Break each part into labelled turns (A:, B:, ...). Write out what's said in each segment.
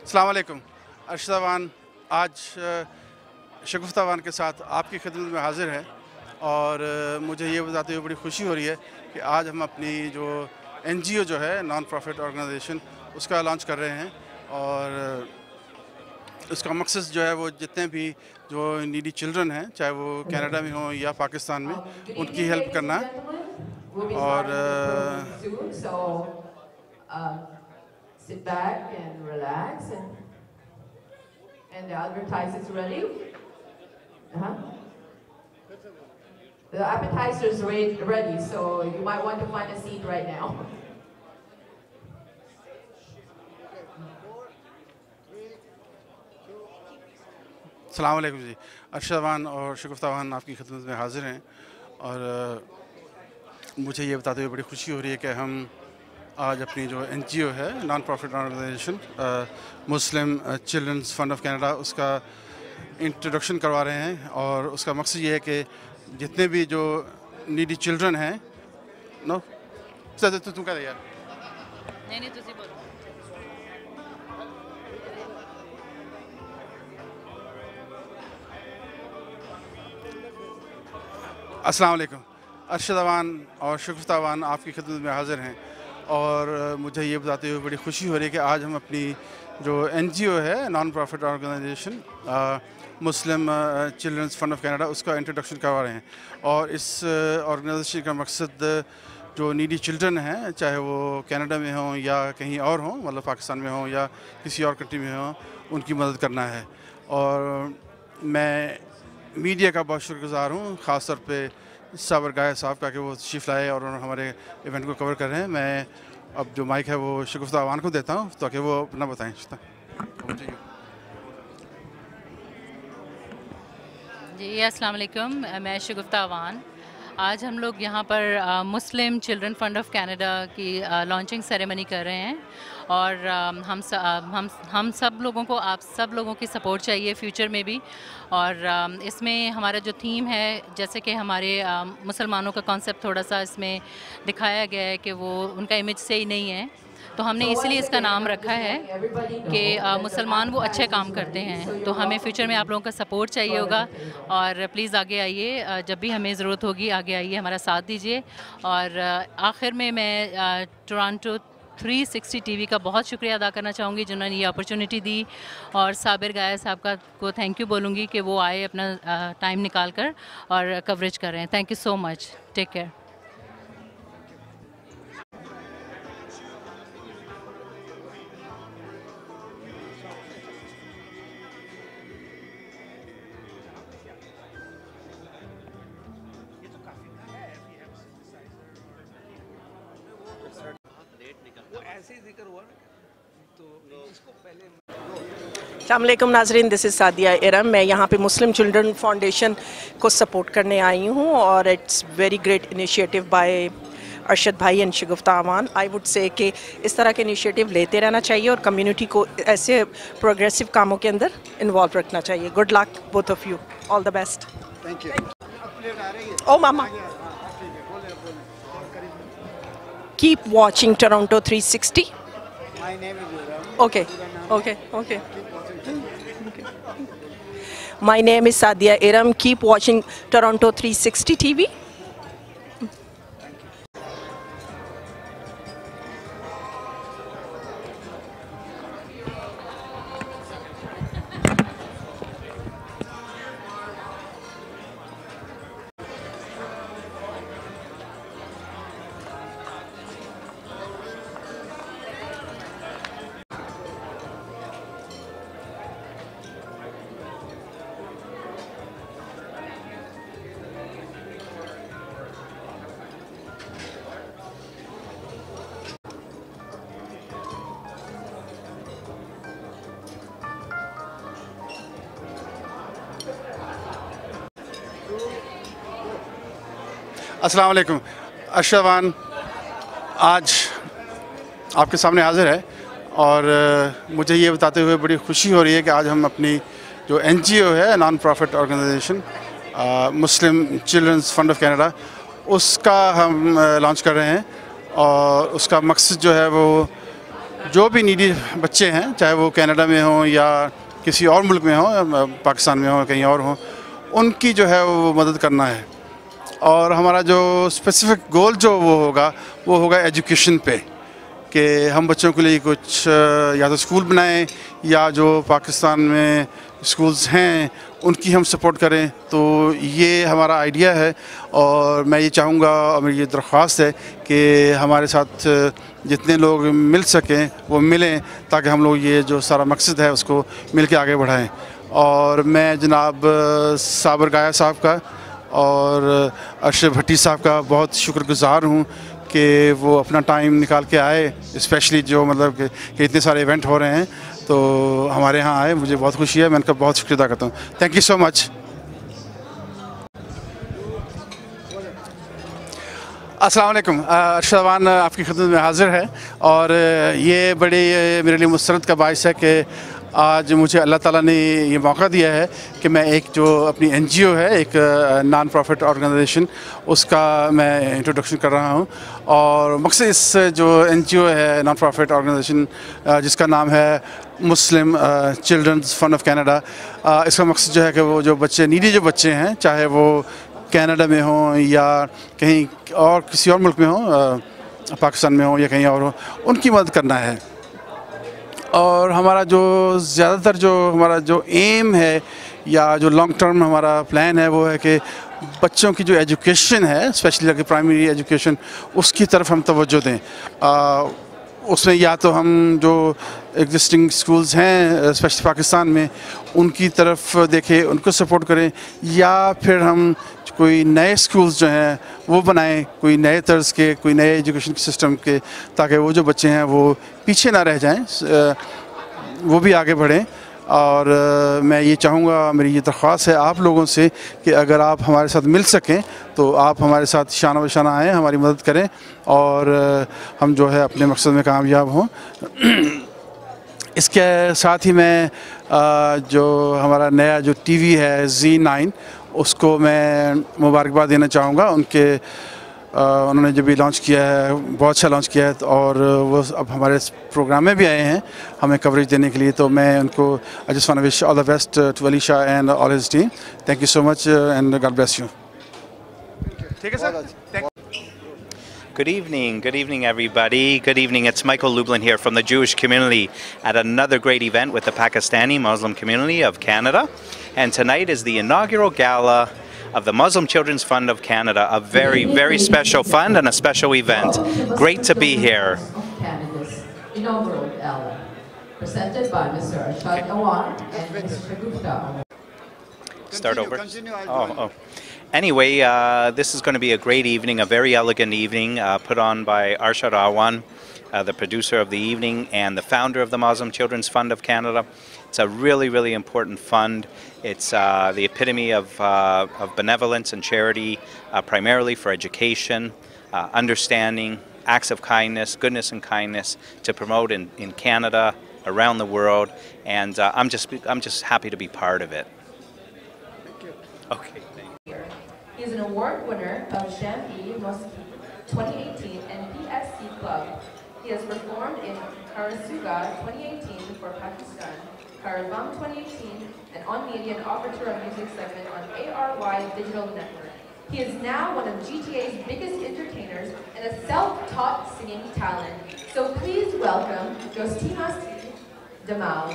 A: अस्सलाम वालेकुम। अरशद अवान आज शगुफ्ता अवान के साथ आपकी खिदमत में हाज़िर है और मुझे ये बताते हुए बड़ी खुशी हो रही है कि आज हम अपनी जो NGO जो है नॉन प्रॉफिट ऑर्गेनाइजेशन उसका लॉन्च कर रहे हैं और उसका मकसद जो है वो जितने भी जो नीडी चिल्ड्रन हैं, चाहे वो कनाडा में हों या पाकिस्तान में, उनकी हेल्प करना है। और
B: sit back and relax and the appetizer is ready. The appetizer is ready, so you might want to find a seat right now.
A: अस्सलाम वालेकुम जी। अरशद अवान और शगुफ्ता अवान आपकी खिदमत में हाज़िर हैं और मुझे ये बताते हुए बड़ी खुशी हो रही है कि हम आज अपनी जो NGO है non profit organisation Muslim children's fund of Canada उसका इंट्रोडक्शन करवा रहे हैं और उसका मकसद ये है कि जितने भी जो नीडी चिल्ड्रन हैं नो तू कह दे यार
C: नहीं तुसी बोलो।
A: अस्सलाम वालेकुम। अरशद अवान और शगुफ्ता अवान आपकी खिदमत में हाज़िर हैं और मुझे ये बताते हुए बड़ी खुशी हो रही है कि आज हम अपनी जो NGO है non profit organisation Muslim children's fund of Canada उसका इंट्रोडक्शन करवा रहे हैं और इस ऑर्गेनाइजेशन का मकसद जो नीडी चिल्ड्रन हैं, चाहे वो कनाडा में हों या कहीं और हों, मतलब पाकिस्तान में हों या किसी और कंट्री में हों, उनकी मदद करना है। और मैं मीडिया का बहुत शुक्रगुज़ार हूँ, ख़ास तौर पे साबर गाय साहब का कि वो तशरीफ़ लाए और उन्होंने हमारे इवेंट को कवर कर रहे हैं। मैं अब जो माइक है वो शगुफ्ता अवान को देता हूँ ताकि वो अपना बताएं।
C: जी अस्सलाम वालेकुम, मैं शगुफ्ता अवान। आज हम लोग यहाँ पर मुस्लिम चिल्ड्रन फंड ऑफ कनाडा की लॉन्चिंग सेरेमनी कर रहे हैं और हम सब लोगों को, आप सब लोगों की सपोर्ट चाहिए फ्यूचर में भी। और इसमें हमारा जो थीम है, जैसे कि हमारे मुसलमानों का कॉन्सेप्ट थोड़ा सा इसमें दिखाया गया है कि वो उनका इमेज सही नहीं है, तो हमने इसलिए इसका नाम रखा है कि मुसलमान वो अच्छे काम करते हैं। तो हमें फ्यूचर में आप लोगों का सपोर्ट चाहिए होगा और प्लीज़ आगे आइए, जब भी हमें ज़रूरत होगी आगे आइए, हमारा साथ दीजिए। और आखिर में मैं टोरंटो 360 TV का बहुत शुक्रिया अदा करना चाहूँगी जिन्होंने ये अपॉर्चुनिटी दी, और साबिर गाया साहब का को थैंक यू बोलूँगी कि वो आए अपना टाइम निकाल कर और कवरेज कर रहे हैं। Thank you so much, take care.
D: अस्सलामुअलैकुम नाज़रीन, दिस इज़ सादिया इरम। मैं यहाँ पे मुस्लिम चिल्ड्रन फाउंडेशन को सपोर्ट करने आई हूँ और it's very great initiative by Arshad bhai and Shagufta Awan. I would say कि इस तरह के इनिशिएटिव लेते रहना चाहिए और कम्युनिटी को ऐसे प्रोग्रेसिव कामों के अंदर इन्वॉल्व रखना चाहिए। Good luck both of you, all the best.
A: Thank you.
D: Oh मामा, keep watching Toronto 360।
E: My name is Awan.
D: Okay, okay, okay. My name is Sadia Iram. Keep watching Toronto 360 TV.
A: अस्सलाम वालेकुम। अरशद अवान आज आपके सामने हाज़िर है और मुझे ये बताते हुए बड़ी खुशी हो रही है कि आज हम अपनी जो NGO है non profit organisation Muslim children's fund of Canada उसका हम लॉन्च कर रहे हैं और उसका मकसद जो है वो जो भी नीडी बच्चे हैं, चाहे वो कनाडा में हों या किसी और मुल्क में हों, पाकिस्तान में हों, कहीं और हों, उनकी जो है वो मदद करना है। और हमारा जो स्पेसिफिक गोल जो वो होगा एजुकेशन पे, कि हम बच्चों के लिए कुछ या तो स्कूल बनाएं या जो पाकिस्तान में स्कूल्स हैं उनकी हम सपोर्ट करें। तो ये हमारा आइडिया है और मैं ये चाहूँगा और मेरी ये दरख्वास्त है कि हमारे साथ जितने लोग मिल सकें वो मिलें, ताकि हम लोग ये जो सारा मकसद है उसको मिल के आगे बढ़ाएं। और मैं जनाब साबर गाया साहब का और अरशद भट्टी साहब का बहुत शुक्रगुज़ार हूँ कि वो अपना टाइम निकाल के आए, स्पेशली जो मतलब कि इतने सारे इवेंट हो रहे हैं तो हमारे यहाँ आए। मुझे बहुत खुशी है, मैं उनका बहुत शुक्रिया अदा करता हूँ। Thank you so much. अस्सलाम वालेकुम। अरशद अवान आपकी खिदमत में हाज़िर है और ये बड़ी मेरे लिए मुसरत का बाइस है कि आज मुझे अल्लाह ताला ने ये मौका दिया है कि मैं एक जो अपनी एनजीओ है, एक नॉन प्रॉफिट ऑर्गेनाइजेशन, उसका मैं इंट्रोडक्शन कर रहा हूँ। और मकसद इस जो एनजीओ है नॉन प्रॉफिट ऑर्गेनाइजेशन जिसका नाम है मुस्लिम चिल्ड्रंस फंड ऑफ कनाडा, इसका मकसद जो है कि वो जो बच्चे नीडी जो बच्चे हैं, चाहे वो कनाडा में हों या कहीं और किसी और मुल्क में हों, पाकिस्तान में हों या कहीं और हों, उनकी मदद करना है। और हमारा जो ज़्यादातर जो हमारा जो एम है या जो लॉन्ग टर्म हमारा प्लान है वो है कि बच्चों की जो एजुकेशन है, स्पेशली अगर प्राइमरी एजुकेशन, उसकी तरफ हम तवज्जो दें। उसमें या तो हम जो एग्जिस्टिंग स्कूल्स हैं स्पेशली पाकिस्तान में उनकी तरफ देखें, उनको सपोर्ट करें, या फिर हम कोई नए स्कूल्स जो हैं वो बनाएं, कोई नए तर्ज के, कोई नए एजुकेशन सिस्टम के, ताकि वो जो बच्चे हैं वो पीछे ना रह जाएं, वो भी आगे बढ़ें। और मैं ये चाहूँगा, मेरी ये दरख्वास्त है आप लोगों से कि अगर आप हमारे साथ मिल सकें तो आप हमारे साथ शाना बशाना आएँ, हमारी मदद करें और हम जो है अपने मकसद में कामयाब हों। इसके साथ ही मैं जो हमारा नया जो टीवी है Z9, उसको मैं मुबारकबाद देना चाहूँगा। उन्होंने जो भी लॉन्च किया है बहुत अच्छा लॉन्च किया है और वो अब हमारे प्रोग्राम में भी आए हैं हमें कवरेज देने के लिए। तो मैं उनको I just want to wish all the best to Alisha and all his team. Thank you so much and God bless you. ठीक है sir.
F: Good evening everybody. Good evening, it's Michael Lublin here from the Jewish community at another great event with the Pakistani Muslim community of Canada. And tonight is the inaugural gala of the Muslim Children's Fund of Canada, a very, very special fund and a special event. Great to be here.
B: Canada's inaugural gala, presented by Mr. Awan and Mr. Gupta.
F: Start over.
E: Continue,
F: Oh. Anyway, this is going to be a great evening, a very elegant evening put on by Awan, the producer of the evening and the founder of the Muslim Children's Fund of Canada. It's a really, really important fund. It's the epitome of benevolence and charity, primarily for education, understanding, acts of kindness, goodness and kindness to promote in Canada, around the world, and I'm just happy to be part of it.
E: Thank you.
F: Okay.
B: He is an award winner of Sham-E Mosque 2018 and PSC Club. He has performed in Karasuga 2018 for Pakistan, Caravan 2018, and on media and Overture of Music segment on ARY Digital Network. He is now one of GTA's biggest entertainers and a self-taught singing talent. So please welcome Jostinas Damal.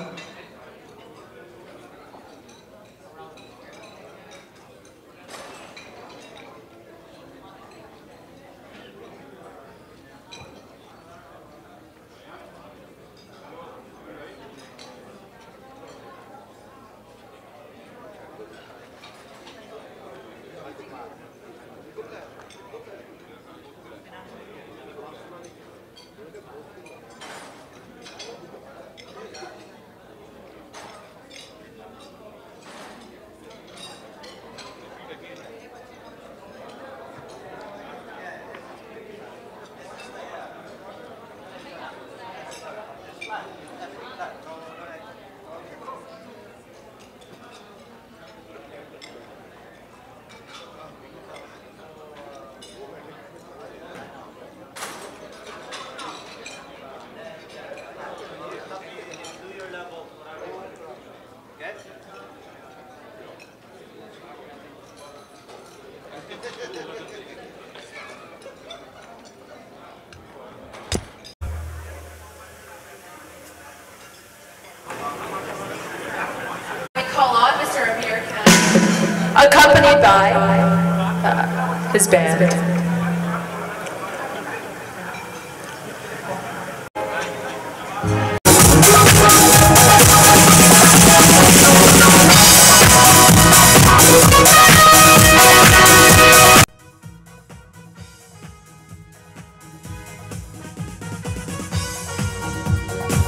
B: accompanied by his band.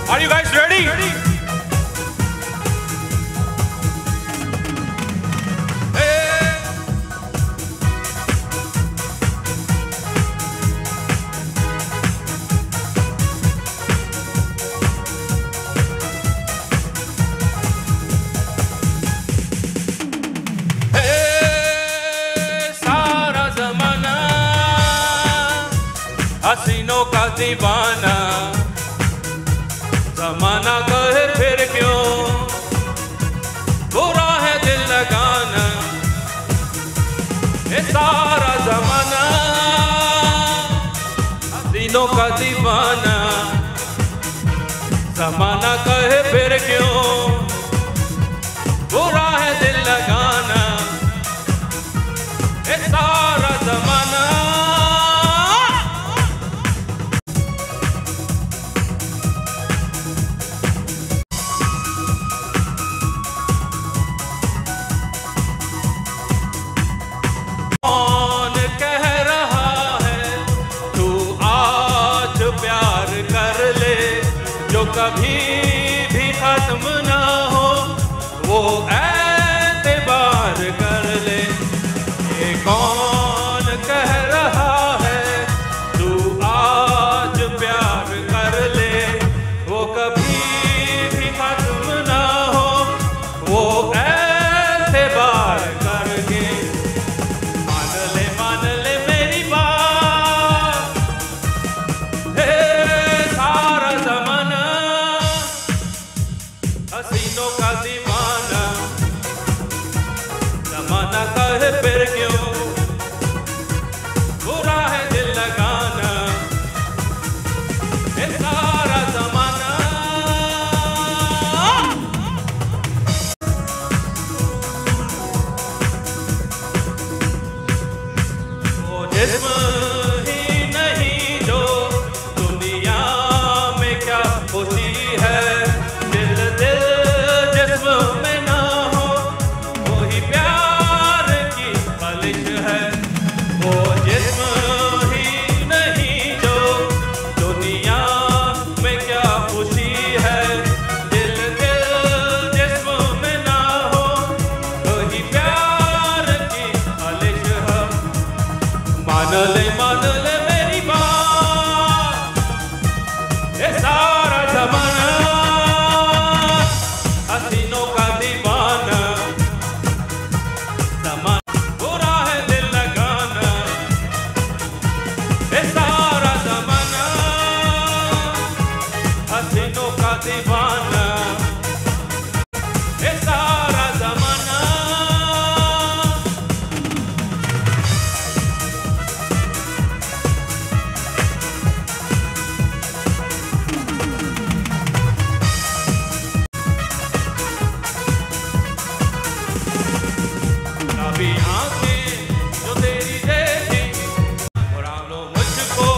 G: Are you guys ready? सारा ज़माना हसीनों का दीवाना, ज़माना कहे फिर क्यों बुरा है दिल लगाना। ये सारा ज़माना हसीनों का दीवाना, ज़माना कहे फिर क्यों बुरा है दिल लगाना। ये सारा ज़माना कौन कह रहा है तू आज प्यार कर ले, जो कभी भी खत्म ना हो वो एतबार कर ले। ये कौन कह रहा है तू आज प्यार कर ले, वो कभी भी खत्म ना हो वो एतबार करके। मान ले मेरी बात, हे सारा ज़माना हसीनों का दीवाना, ज़माना कहे फिर क्यों बुरा है दिल लगाना। ये सारा ज़माना वो जिस्म ही नहीं जो दुनिया में क्या होती है। दिल दिल जिस्म में ना हो वही प्यार की खालिश है। वो जिस्म ही नहीं जो दुनिया में क्या खुशी है। दिल दिल जिस्म में ना हो वही प्यार की खालिश है। मान ले मेरी बात, ये सारा ज़माना हसीनों का दीवाना, ज़माना बुरा है दिल लगाना। ये सारा ज़माना हसीनों का दीवाना, ये सारा ज़माना गुलाबी आंखें जो तेरी देखी बुरा लो मुझको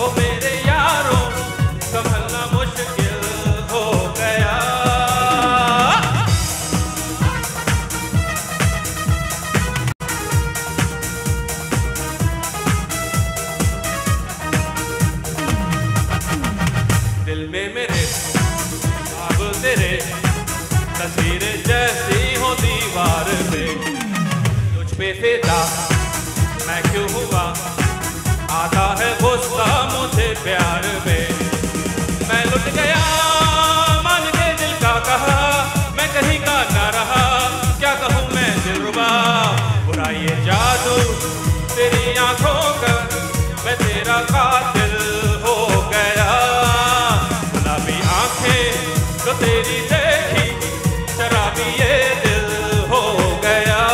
G: ओ मेरे यारों, संभलना मुश्किल हो गया। दिल में मेरे अब तेरे तस्वीरें जैसी हो दीवार पे, तुझ पे फिदा मैं क्यों हुआ, आता है गुस्सा मुझे प्यार में। मैं लुट गया मान के दिल का कहा, मैं कहीं का ना रहा, क्या कहूँ मैं दिलरुबा। बुरा ये जादू तेरी आंखों का, मैं तेरा कातिल हो गया। गुलाबी आंखें जो तेरी देखी शराबी ये दिल हो गया।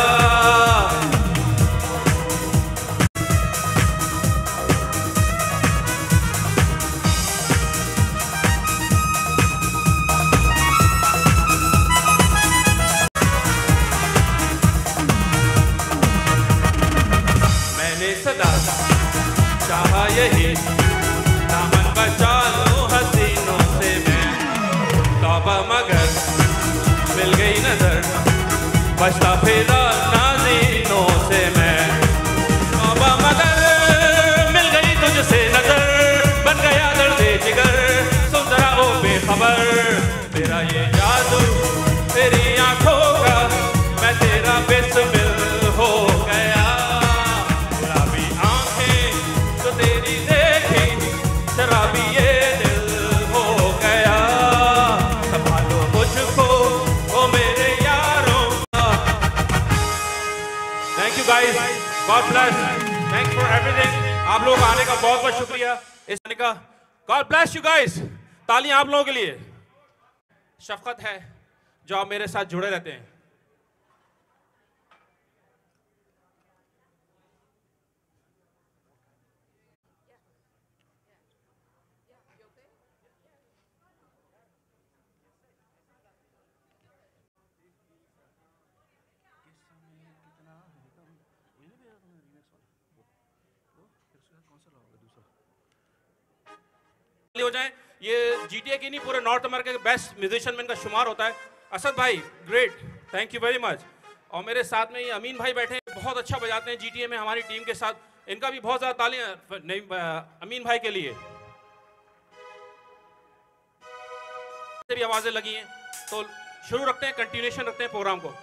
G: बाबा मगर मिल गई नजर, बचता फिरा नाज़ीनों से मैं। बाबा मगर मिल गई तुझसे नजर, बन गया दर्दे जिगर, सुन जरा ओ बेखबर। तेरा ये जादू तेरी आंखों का, मैं तेरा बिस्मिल हो गया। शराबी आंखें जो तेरी देखी, शराबी ये दिल हो गया। संभालो मुझको ओ मेरे यारों। Thank you guys, God bless, thanks for everything. आप लोगों का आने का बहुत बहुत शुक्रिया। इस आने का गॉड ब्लेस यू गाइस। तालियां आप लोगों के लिए। शफकत है जो आप मेरे साथ जुड़े रहते हैं। हो जाए, ये GTA की नहीं पूरे नॉर्थ अमेरिका के बेस्ट म्यूजिशियन में इनका शुमार होता है। असद भाई great, thank you very much. और मेरे साथ में ये अमीन भाई बैठे हैं, बहुत अच्छा बजाते हैं GTA में हमारी टीम के साथ। इनका भी बहुत ज़्यादा तालियां नहीं अमीन भाई के लिए। से भी आवाज़ें लगी हैं, तो शुरू रखते हैं, कंटिन्यूएशन रखते हैं प्रोग्राम को।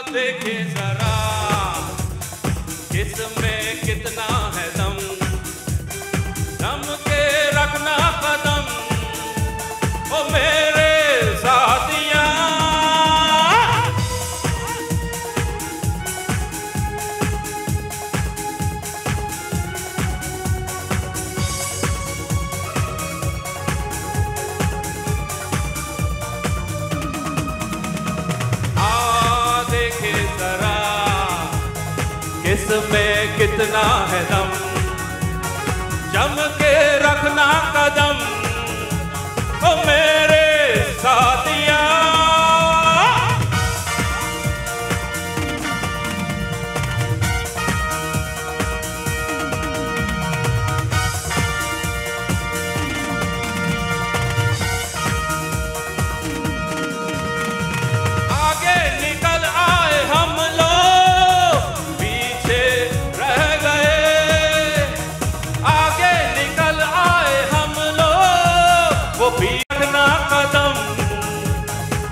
G: देखे जरा किसमें कितना है दम, दम के रखना कदम ओ मेरे साथिया। इसमें कितना है दम, जम के रखना कदम ओ मेरे साथिया। आगे निकल आए हम लोग, पीछे रह गए। आगे निकल आए हम लोग, वो भी रखना कदम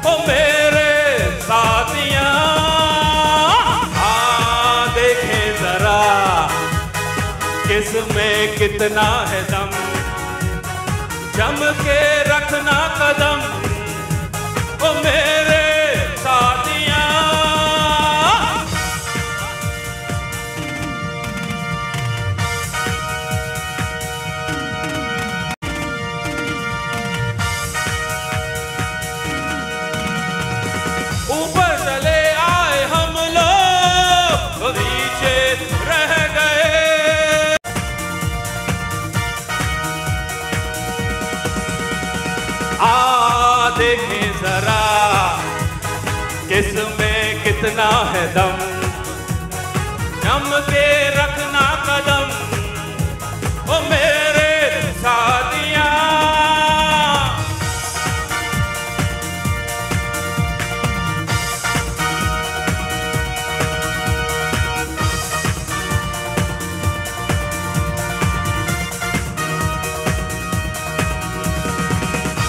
G: ओ मेरे साथिया। देखें जरा किसमें कितना है दम, जम के रखना कदम ओ मेरे साथिया। ऊपर चले आए हम लोग, नीचे रह गए। देखें जरा किसमें कितना है दम, जम के रखना कदम ओ मेरे साथिया।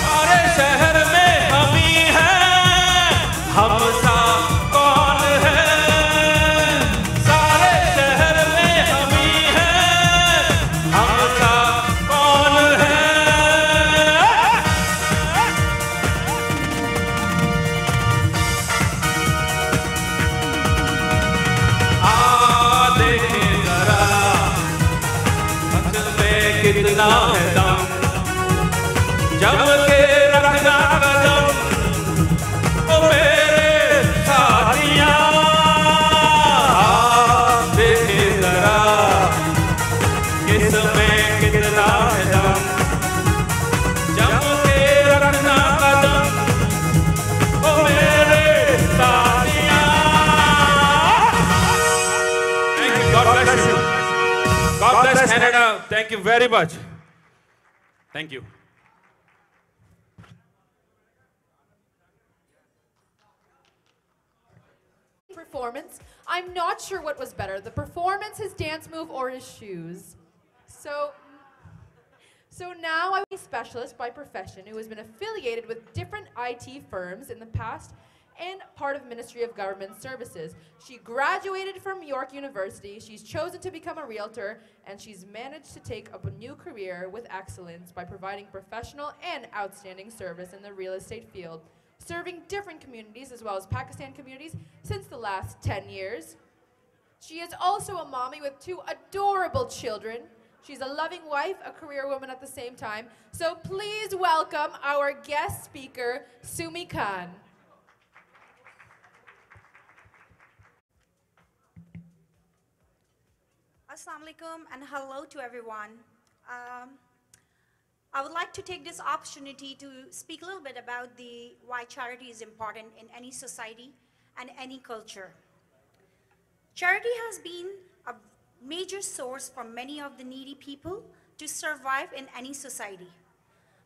G: सारे शहर में हम ही हैं, हम सा कौन है। सारे शहर में कितना है दम, जम के रखना कदम ओ मेरे साथिया, देखे जरा किसमें कितना है दम, जम के रखना कदम ओ मेरे साथिया। Thank you. God bless you. God bless Canada. Thank you very much. Thank you.
B: Performance. I'm not sure what was better, the performance, his dance move, or his shoes. So now I'm a specialist by profession who has been affiliated with different IT firms in the past and part of Ministry of Government Services. She graduated from York University, she's chosen to become a realtor, and she's managed to take up a new career with excellence by providing professional and outstanding service in the real estate field, serving different communities as well as Pakistan communities since the last 10 years. She is also a mommy with 2 adorable children. She's a loving wife, a career woman at the same time. So please welcome our guest speaker, Sumi Khan.
H: Assalamu alaikum and hello to everyone. I would like to take this opportunity to speak a little bit about why charity is important in any society and any culture. Charity has been a major source for many of the needy people to survive in any society.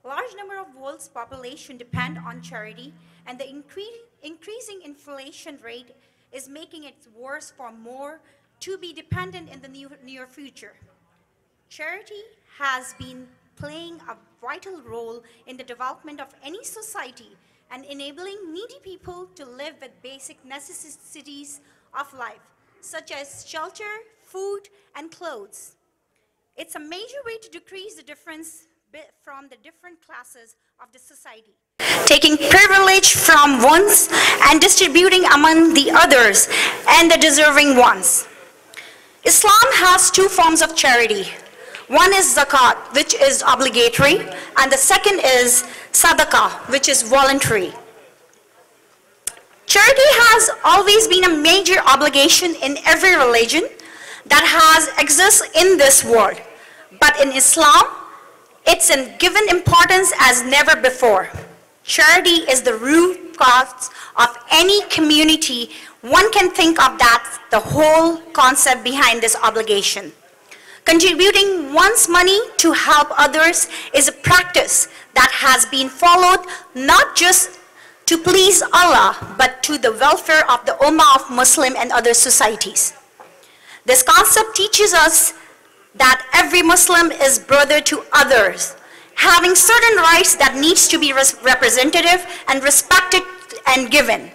H: A large number of world's population depend on charity, and the increasing inflation rate is making it worse for more to be dependent in the near future. Charity has been playing a vital role in the development of any society and enabling needy people to live with basic necessities of life, such as shelter, food, and clothes. It's a major way to decrease the difference from the different classes of the society, taking privilege from ones and distributing among the others and the deserving ones. Islam has 2 forms of charity. One is zakat, which is obligatory, and the second is sadaqah, which is voluntary. Charity has always been a major obligation in every religion that exists in this world. But in Islam, it's given importance as never before. Charity is the root cause of any community. One can think of that, the whole concept behind this obligation. Contributing one's money to help others is a practice that has been followed not just to please Allah, but to the welfare of the Ummah of Muslim and other societies. This concept teaches us that every Muslim is brother to others, having certain rights that needs to be representative and respected and given.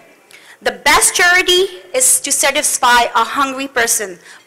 H: The best charity is to satisfy a hungry person.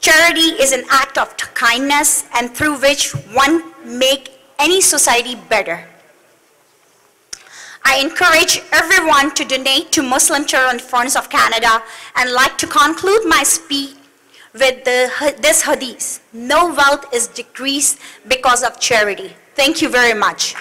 H: charity is an act of kindness and through which one make any society better. I encourage everyone to donate to Muslim Children Funds of Canada and like to conclude my speech with this hadith. No wealth is decreased because of charity. Thank you very much.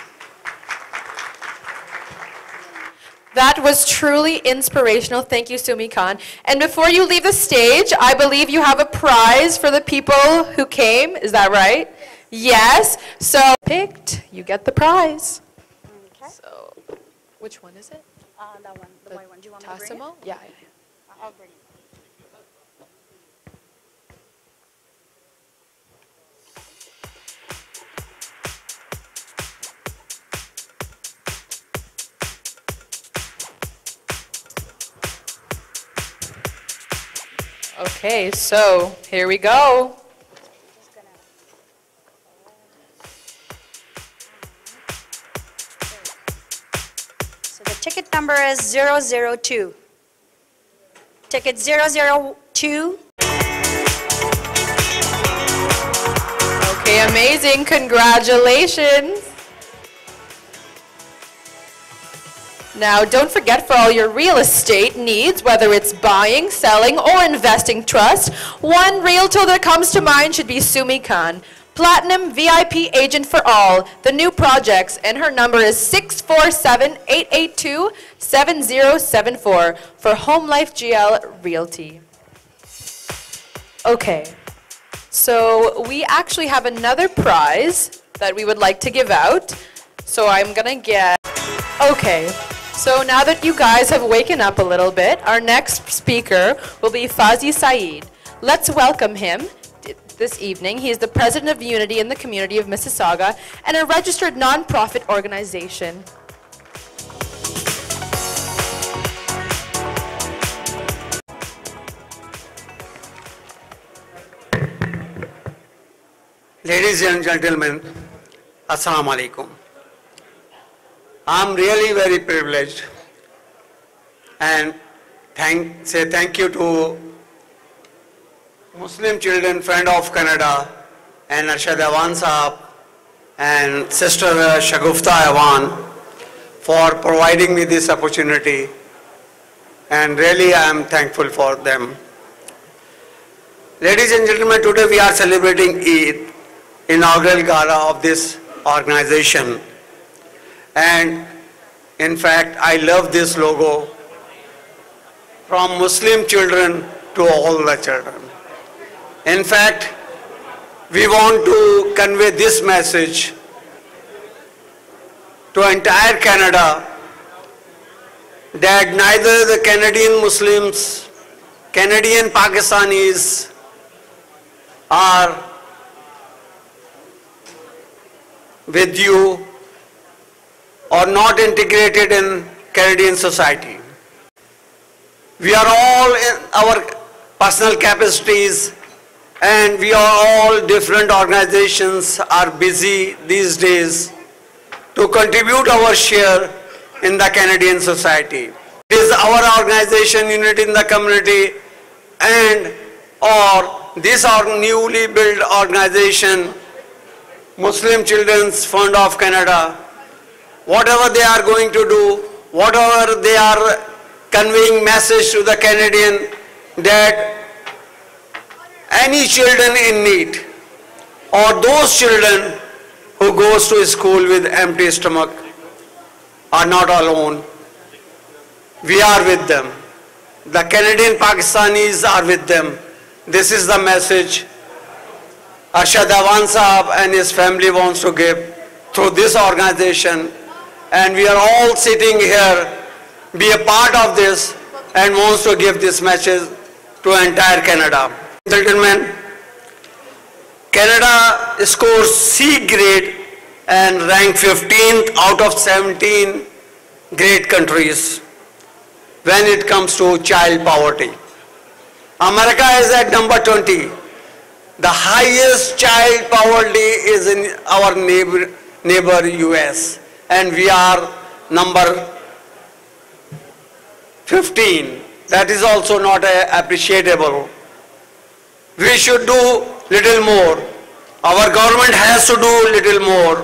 B: That was truly inspirational. Thank you, Sumi Khan. And before you leave the stage, I believe you have a prize for the people who came. Is that right? Yes. So picked, you get the prize.
H: Okay.
B: So, which one is it?
H: That one, the white one. Do you want me to bring it?
B: Tassimo? Yeah.
H: I'll bring it.
B: Okay, so here we go.
H: So the ticket number is 002. Ticket 002.
B: Okay, amazing. Congratulations.
I: Now, don't forget, for all your real estate needs, whether it's buying, selling, or investing trust, one realtor that comes to mind should be Sumi Khan, Platinum VIP agent for all, the new projects, and her number is 647-882-7074 for Home Life GL Realty. Okay, so we actually have another prize that we would like to give out. So I'm gonna get, okay. So now that you guys have waken up a little bit, our next speaker will be Fazi Saeed. Let's welcome him this evening. He is the president of Unity in the community of Mississauga and a registered nonprofit organization.
E: Ladies and gentlemen, Assalamu alaikum. I'm really very privileged and say thank you to Muslim Children Friend of Canada and Arshad Awan Saab and Sister Shagufta Awan for providing me this opportunity, and really I am thankful for them. Ladies and gentlemen, today we are celebrating Eid, inaugural gala of this organization. And in fact, I love this logo, from Muslim children to all the children. In fact, we want to convey this message to entire Canada that neither the Canadian Muslims, Canadian Pakistanis are with you or not integrated in Canadian society. We are all in our personal capacities, and we are all different organizations are busy these days to contribute our share in the Canadian society. It is our organization, Unity in the Community, and or this our newly built organization, Muslim Children's Fund of Canada, whatever they are going to do, whatever they are conveying message to the Canadian, that any children in need or those children who goes to school with empty stomach are not alone. We are with them. The Canadian Pakistanis are with them. This is the message Arshad Awan Saab and his family wants to give through this organization, and we are all sitting here, be a part of this, and wants to give this message to entire Canada. Gentlemen, Canada scores C grade and ranked 15th out of 17 great countries when it comes to child poverty. America is at number 20. The highest child poverty is in our neighbor US, and we are number 15. That is also not appreciable. We should do little more. Our government has to do little more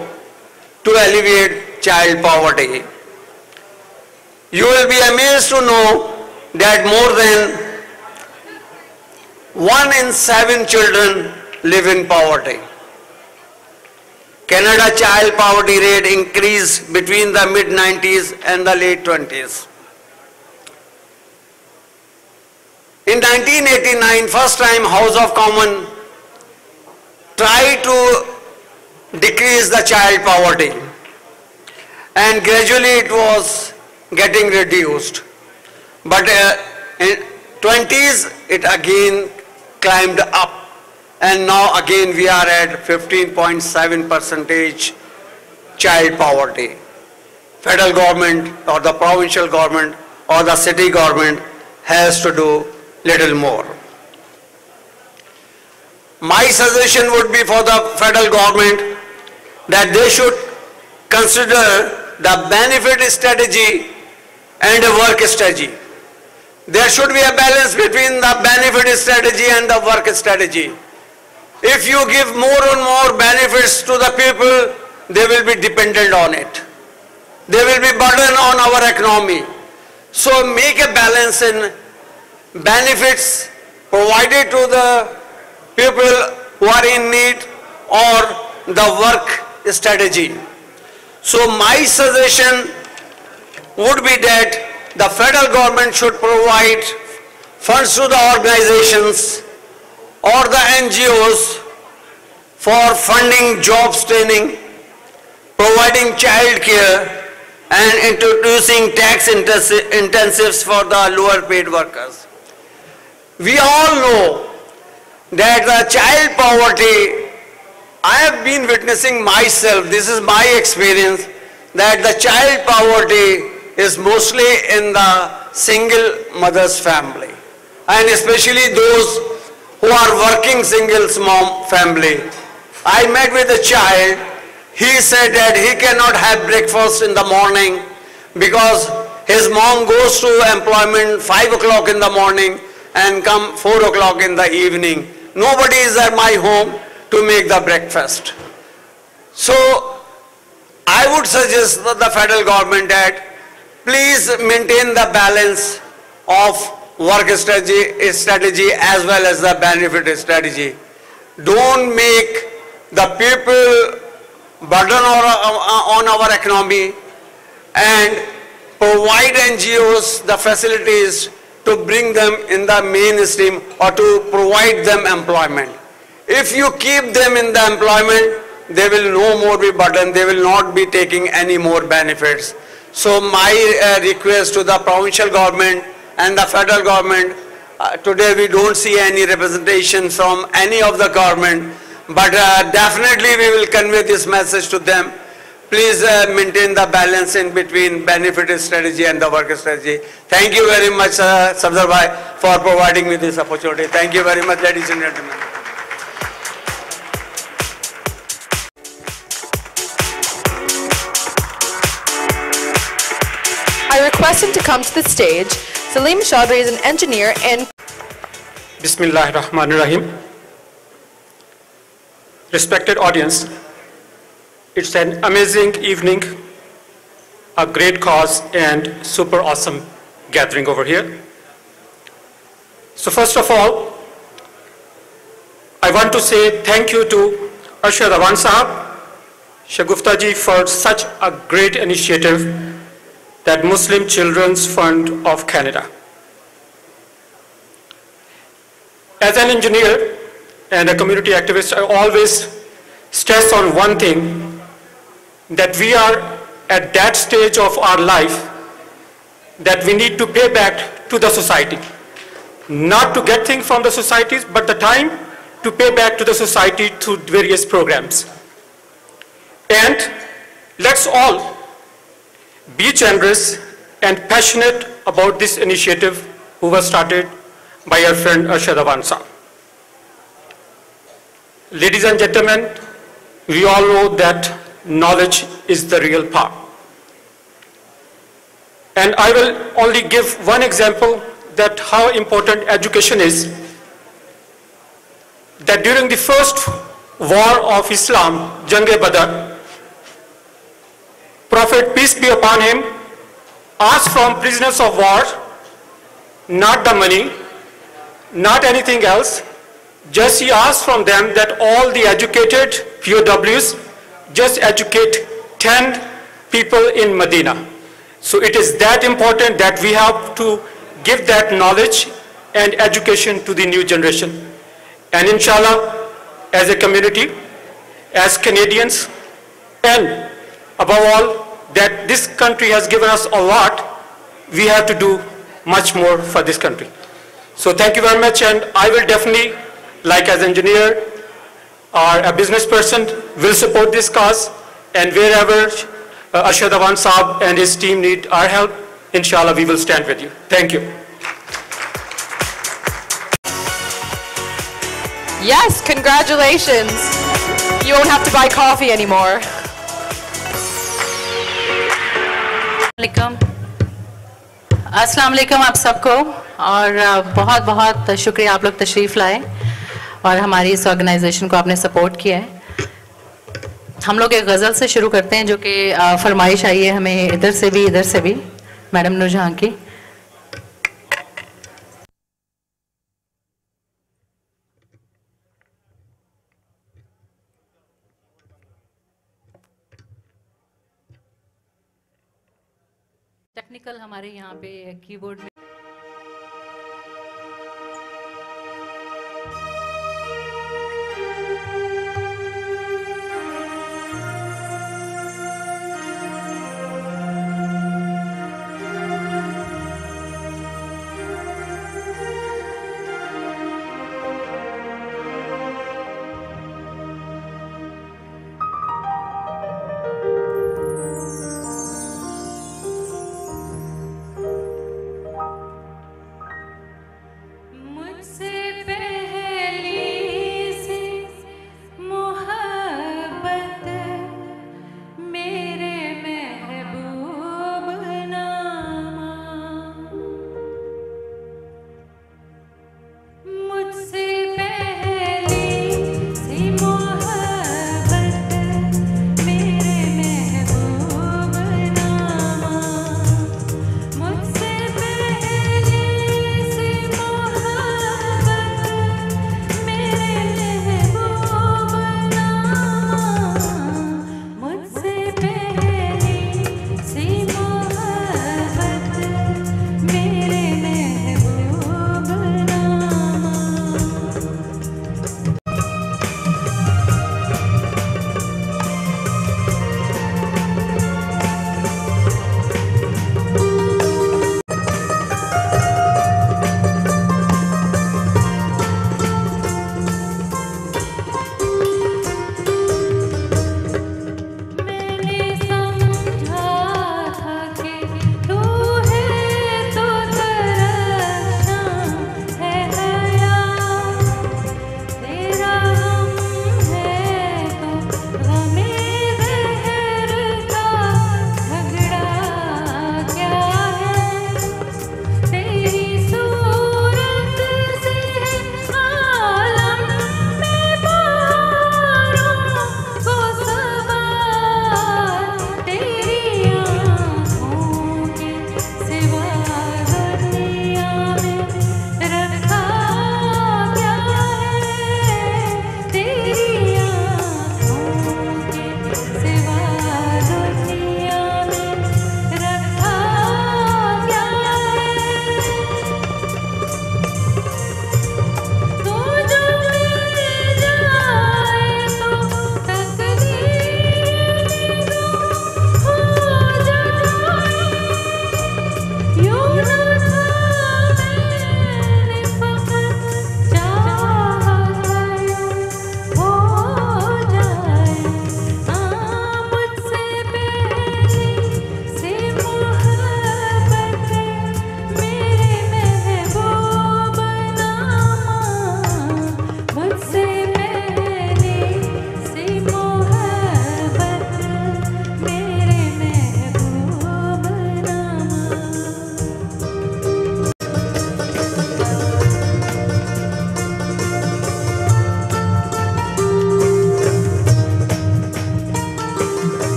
E: to alleviate child poverty. You will be amazed to know that more than 1 in 7 children live in poverty. Canada child poverty rate increased between the mid-90s and the late 20s. In 1989, first time House of Commons tried to decrease the child poverty, and gradually it was getting reduced. But in 20s, it again climbed up, and now again we are at 15.7% child poverty. Federal government or the provincial government or the city government has to do little more. My suggestion would be for the federal government that they should consider the benefit strategy and a work strategy. There should be a balance between the benefit strategy and the work strategy. If you give more and more benefits to the people, they will be dependent on it. they will be burden on our economy. So make a balance in benefits provided to the people who are in need or the work strategy. So my suggestion would be that the federal government should provide funds to the organizations or the NGOs for funding jobs training, providing child care, and introducing tax incentives for the lower paid workers. We all know that the child poverty, I have been witnessing myself, this is my experience, that the child poverty is mostly in the single mother's family, and especially those who are working single mom family. I met with a child. He said that he cannot have breakfast in the morning because his mom goes to employment 5 o'clock in the morning and come 4 o'clock in the evening. Nobody is at my home to make the breakfast. So I would suggest that the federal government that please maintain the balance of work strategy as well as the benefit strategy. Don't make the people burden on our economy and provide NGOs the facilities to bring them in the mainstream or to provide them employment. If you keep them in the employment, they will no more be burdened, they will not be taking any more benefits. So my request to the provincial government and the federal government, today we don't see any representation from any of the government, but definitely we will convey this message to them. Please maintain the balance in between benefit strategy and the work strategy. Thank you very much, Sardar Bhai, for providing me this opportunity. Thank you very much, ladies and gentlemen.
I: I request him to come to the stage. Salim Chaudhry is an engineer in...
J: Bismillahirrahmanirrahim. Respected audience, it's an amazing evening, a great cause and super awesome gathering over here. So first of all, I want to say thank you to Awan Sahab, Shagufta ji for such a great initiative, that Muslim Children's Fund of Canada. As an engineer and a community activist, I always stress on one thing, that we are at that stage of our life that we need to pay back to the society. Not to get things from the societies, but the time to pay back to the society through various programs. And let's all be generous and passionate about this initiative who was started by our friend Awan Sahab. Ladies and gentlemen, we all know that knowledge is the real power. And I will only give one example that how important education is. That during the first war of Islam, Jang-e-Badr, Prophet, peace be upon him, asked from prisoners of war, not the money, not anything else, just he asked from them that all the educated POWs just educate 10 people in Medina. So it is that important that we have to give that knowledge and education to the new generation. And inshallah, as a community, as Canadians, and above all, that this country has given us a lot, we have to do much more for this country. So thank you very much, and I will definitely, like as an engineer or a business person, will support this cause, and wherever Awan Sahab and his team need our help, inshallah we will stand with you. Thank you.
I: Yes, congratulations. You won't have to buy coffee anymore.
C: अस्सलाम वालेकुम आप सबको, और बहुत बहुत शुक्रिया आप लोग तशरीफ़ लाए और हमारी इस ऑर्गेनाइजेशन को आपने सपोर्ट किया है. हम लोग एक गज़ल से शुरू करते हैं जो कि फरमाइश आई है हमें इधर से भी मैडम नूरजहां की। टेक्निकल हमारे यहाँ पे कीबोर्ड में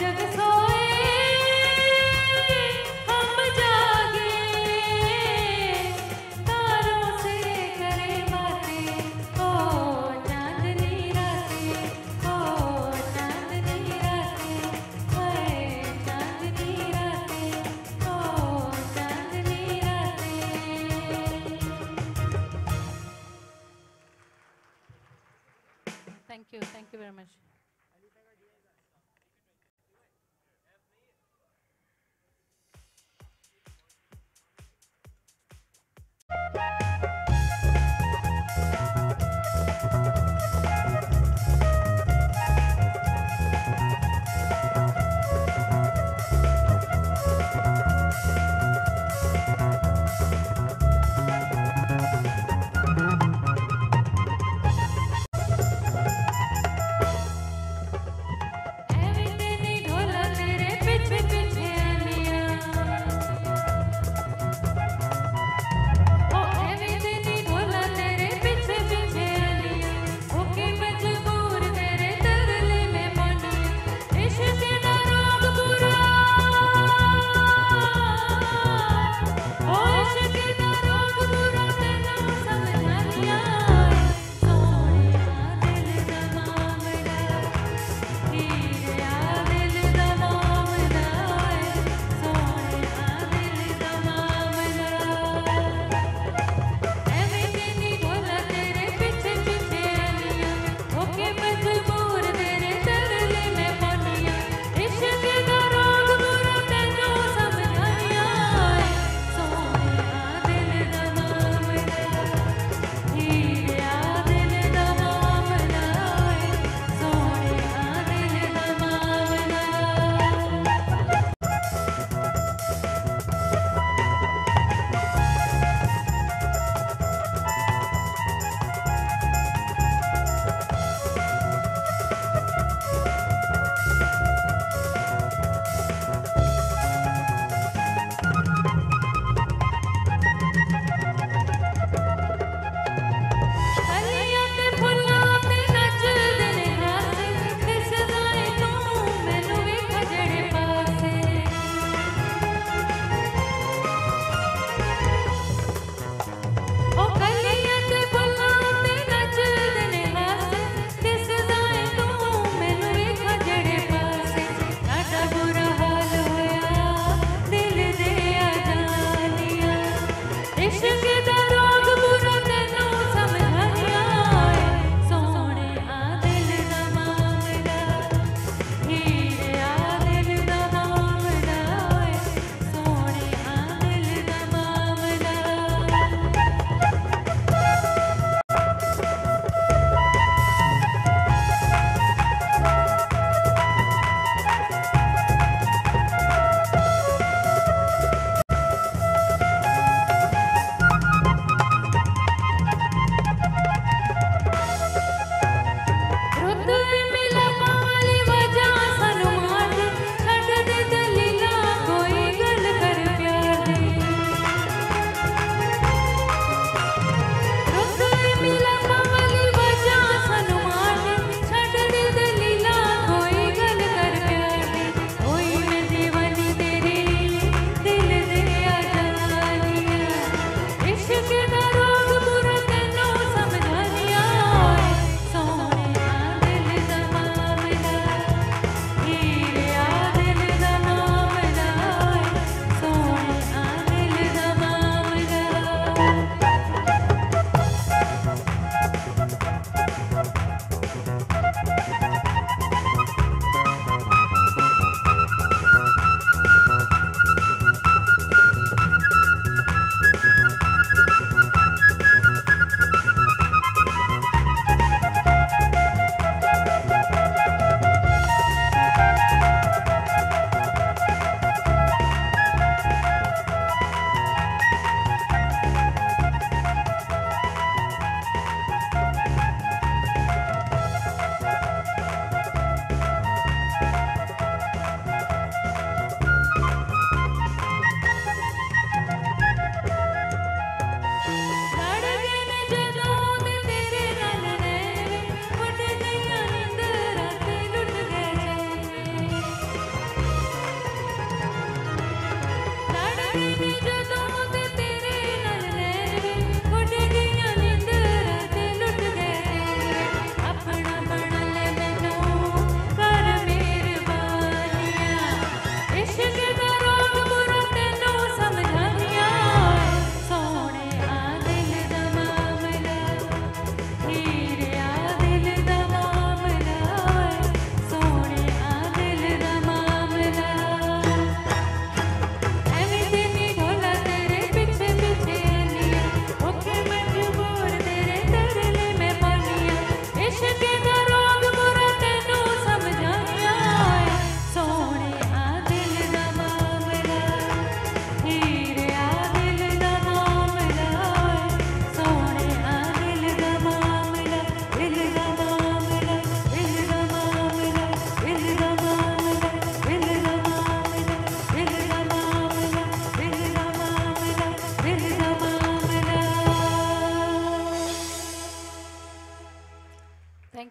K: जग सोए हम जागे, तारों से करे बातें, ओ चांदनी रातें, ओ चांदनी रातें, हाय चांदनी रातें, ओ चांदनी रातें।
C: Thank you very much.
K: Oh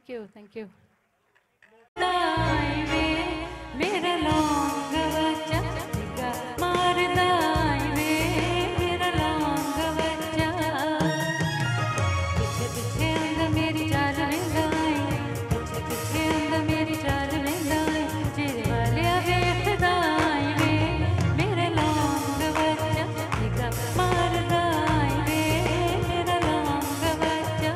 C: thank you, thank you.
K: मेरा लौंग बच्चा टिका मारदा वे, मेरा लौंग बच्चा पीछे पीछे आंदा मेरी चाल वेंदा है, पीछे पीछे आंदा मेरी चाल वेंदा है, जेरे वाले वेखदा वे, मेरा लौंग बच्चा टिका मारदा वे, मेरा लौंग बच्चा।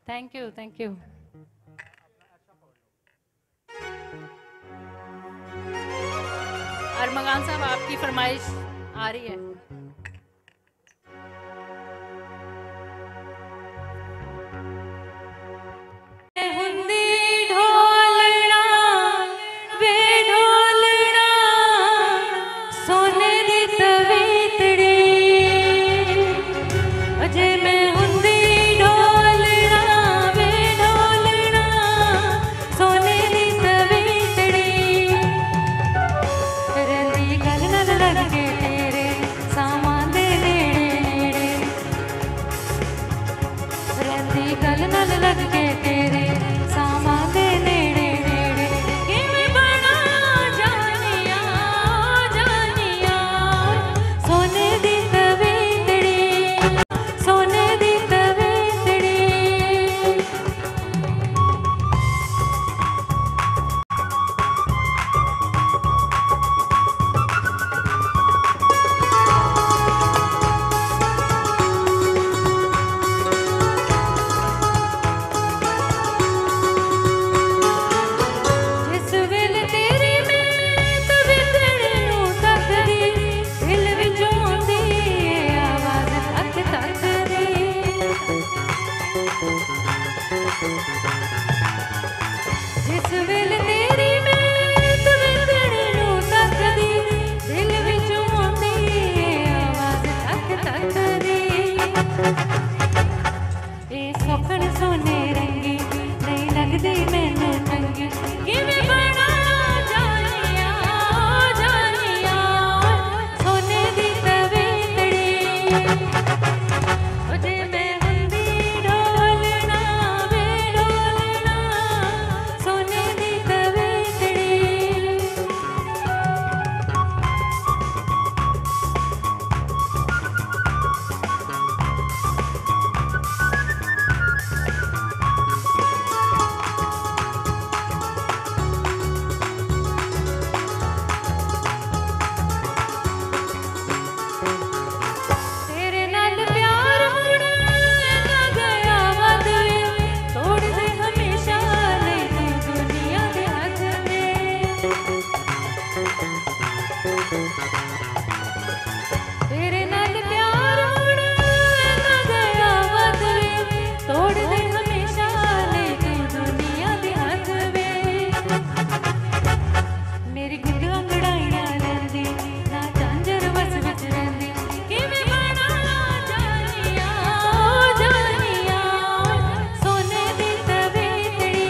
C: Thank you, thank you. Armaghan sahab आपकी फरमाइश आ रही है।
K: लगदी मैनू चंगी किवें बना जानिया सोने दी तवेतड़ी ओ जे मैं हुंदी ढोलना वे ढोलना सोने दी तवेतड़ी तेरे नाल प्यार हुण ना गया वध तोड़ दे हमेशा ले तू दुनिया दे हथ तेरे नाल प्यार हुण ना गया वध तोड़ दे हमेशा ले तू दुनिया दे हथ मेरी गुद अंगड़ाइयां लैंदी ना झांझर बस विच रैंदी किवें बना जानिया सोने दी तवेतड़ी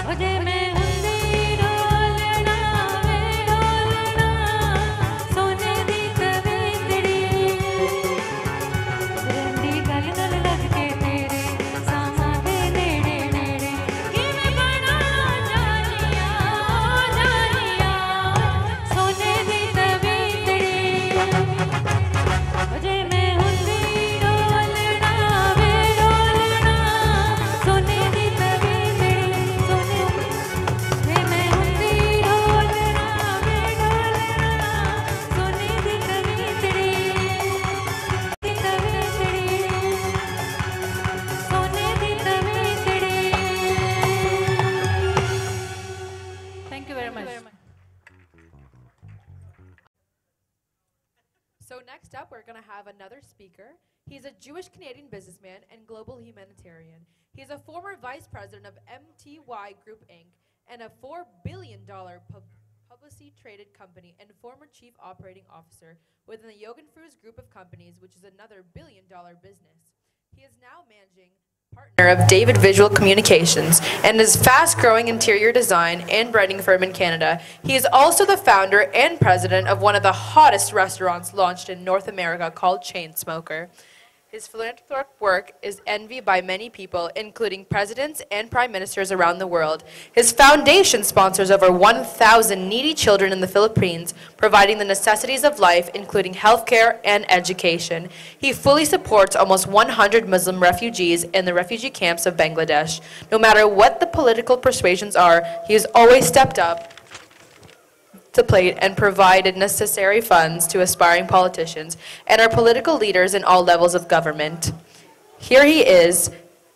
K: ओ जे मैं हुंदी ढोलना वे ढोलना सोने दी तवेतड़ी रैंदी गल गल लग के तेरे सामां दे नेड़े नेड़े किवें बना जानिया सोने दी तवेतड़ी ओ जे मैं हुंदी ढोलना वे ढोलना सोने दी तवेतड़ी सोने जे मैं हुंदी ढोलना वे ढोलना सोने दी तवेतड़ी सोने दी तवेतड़ी Thank you very much.
I: So next up, we're going to have another speaker. He's a Jewish Canadian businessman and global humanitarian. He's a former vice president of MTY Group Inc. and a $4 billion publicly traded company and former chief operating officer within the Jogenfruz Group of companies, which is another billion-dollar business. He is now managing partner of David Visual Communications and his fast-growing interior design and branding firm in Canada. He is also the founder and president of one of the hottest restaurants launched in North America called Chain Smoker. His philanthropic work is envied by many people, including presidents and prime ministers around the world. His foundation sponsors over 1,000 needy children in the Philippines, providing the necessities of life, including healthcare and education. He fully supports almost 100 Muslim refugees in the refugee camps of Bangladesh. No matter what the political persuasions are, he has always stepped up to plate and provided necessary funds to aspiring politicians and our political leaders in all levels of government. Here he is,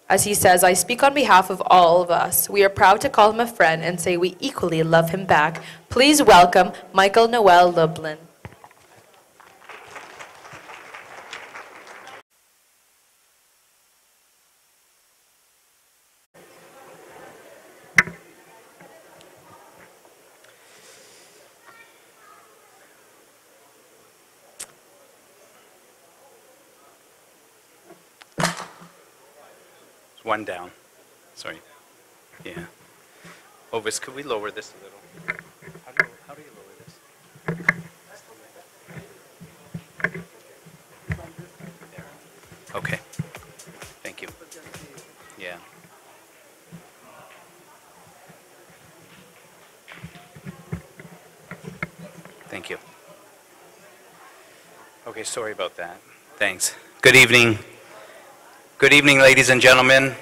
I: as he says, I speak on behalf of all of us. We are proud to call him a friend and say we equally love him back. Please welcome Michael Noel Lublin.
F: One down. Sorry. Yeah. Ovis, could we lower this a little? How do you lower this? There. Okay. Thank you. Yeah. Thank you. Okay, sorry about that. Thanks. Good evening. Good evening, ladies and gentlemen.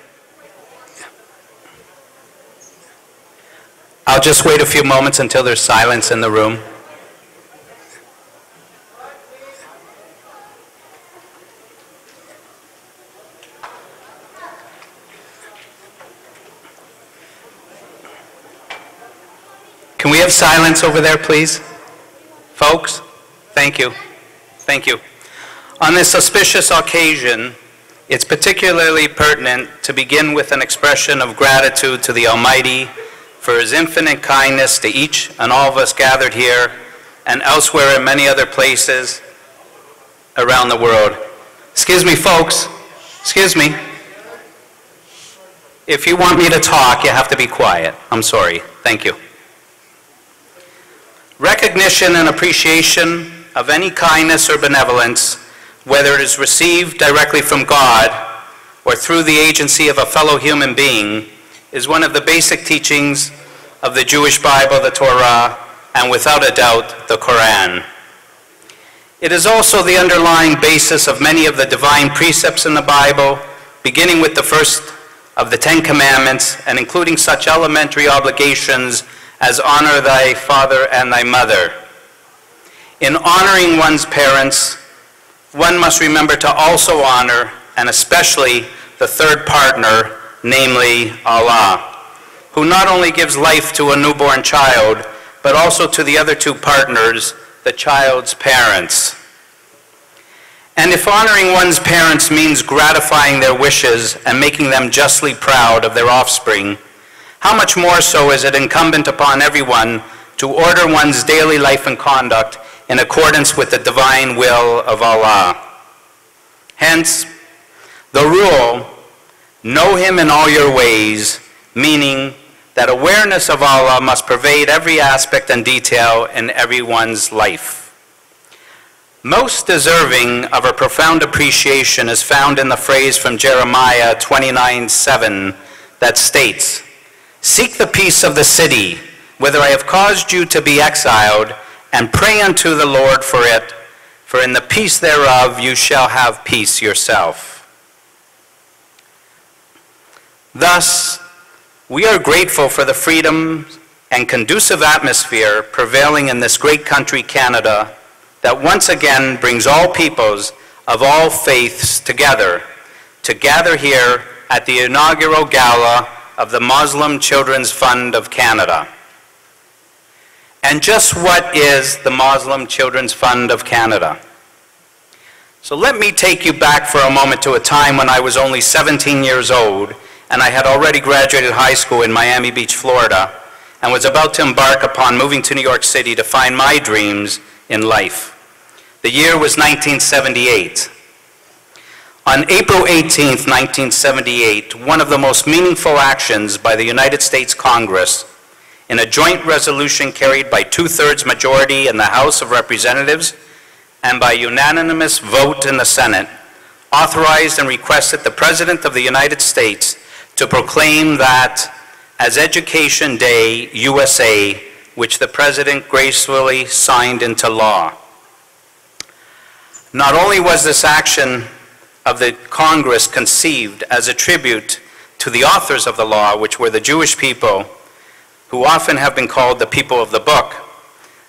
F: I'll just wait a few moments until there's silence in the room. Can we have silence over there, please? Folks, thank you. Thank you. On this auspicious occasion, it's particularly pertinent to begin with an expression of gratitude to the Almighty for His infinite kindness to each and all of us gathered here and elsewhere in many other places around the world. Excuse me, folks. Excuse me. If you want me to talk, you have to be quiet. I'm sorry. Thank you. Recognition and appreciation of any kindness or benevolence, whether it is received directly from God or through the agency of a fellow human being, is one of the basic teachings of the Jewish Bible, the Torah, and without a doubt, the Quran. It is also the underlying basis of many of the divine precepts in the Bible, beginning with the first of the 10 Commandments and including such elementary obligations as honor thy father and thy mother. In honoring one's parents, one must remember to also honor, and especially the third partner, namely Allah, who not only gives life to a newborn child, but also to the other two partners, the child's parents. And if honoring one's parents means gratifying their wishes and making them justly proud of their offspring, how much more so is it incumbent upon everyone to order one's daily life and conduct in accordance with the divine will of Allah. Hence, the rule, know Him in all your ways, meaning that awareness of Allah must pervade every aspect and detail in everyone's life. Most deserving of a profound appreciation is found in the phrase from Jeremiah 29:7 that states, "Seek the peace of the city, whither I have caused you to be exiled, and pray unto the Lord for it, for in the peace thereof you shall have peace yourself." Thus, we are grateful for the freedom and conducive atmosphere prevailing in this great country, Canada, that once again brings all peoples of all faiths together to gather here at the inaugural gala of the Muslim Children's Fund of Canada. And just what is the Muslim Children's Fund of Canada? So let me take you back for a moment to a time when I was only 17 years old and I had already graduated high school in Miami Beach, Florida, and was about to embark upon moving to New York City to find my dreams in life. The year was 1978. On April 18th, 1978, one of the most meaningful actions by the United States Congress, in a joint resolution carried by 2/3 majority in the House of Representatives and by unanimous vote in the Senate, authorized and requested the President of the United States to proclaim that as Education Day USA, which the President gracefully signed into law. Not only was this action of the Congress conceived as a tribute to the authors of the law, which were the Jewish people, who often have been called the people of the book,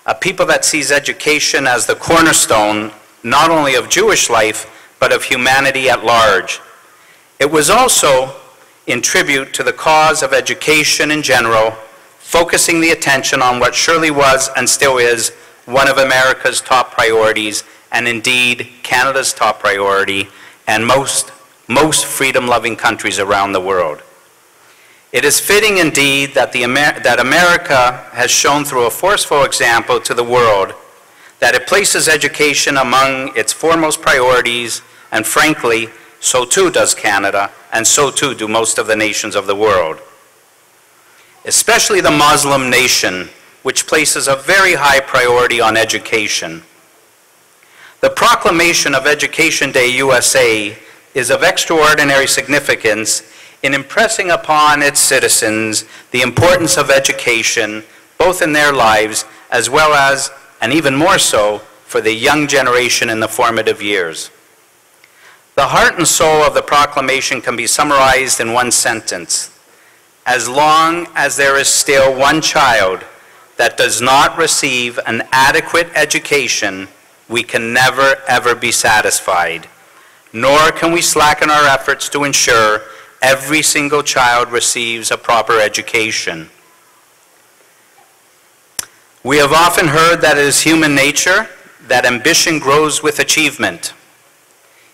F: a people that sees education as the cornerstone not only of Jewish life, but of humanity at large. It was also in tribute to the cause of education in general, focusing the attention on what surely was and still is one of America's top priorities, and indeed Canada's top priority, and most freedom-loving countries around the world. It is fitting indeed that, that America has shown through a forceful example to the world that it places education among its foremost priorities, and frankly, so too does Canada, and so too do most of the nations of the world. Especially the Muslim nation, which places a very high priority on education. The proclamation of Education Day USA is of extraordinary significance in impressing upon its citizens the importance of education, both in their lives as well as, and even more so, for the young generation in the formative years. The heart and soul of the proclamation can be summarized in one sentence. As long as there is still one child that does not receive an adequate education, we can never, ever be satisfied, nor can we slacken our efforts to ensure every single child receives a proper education. We have often heard that it is human nature that ambition grows with achievement.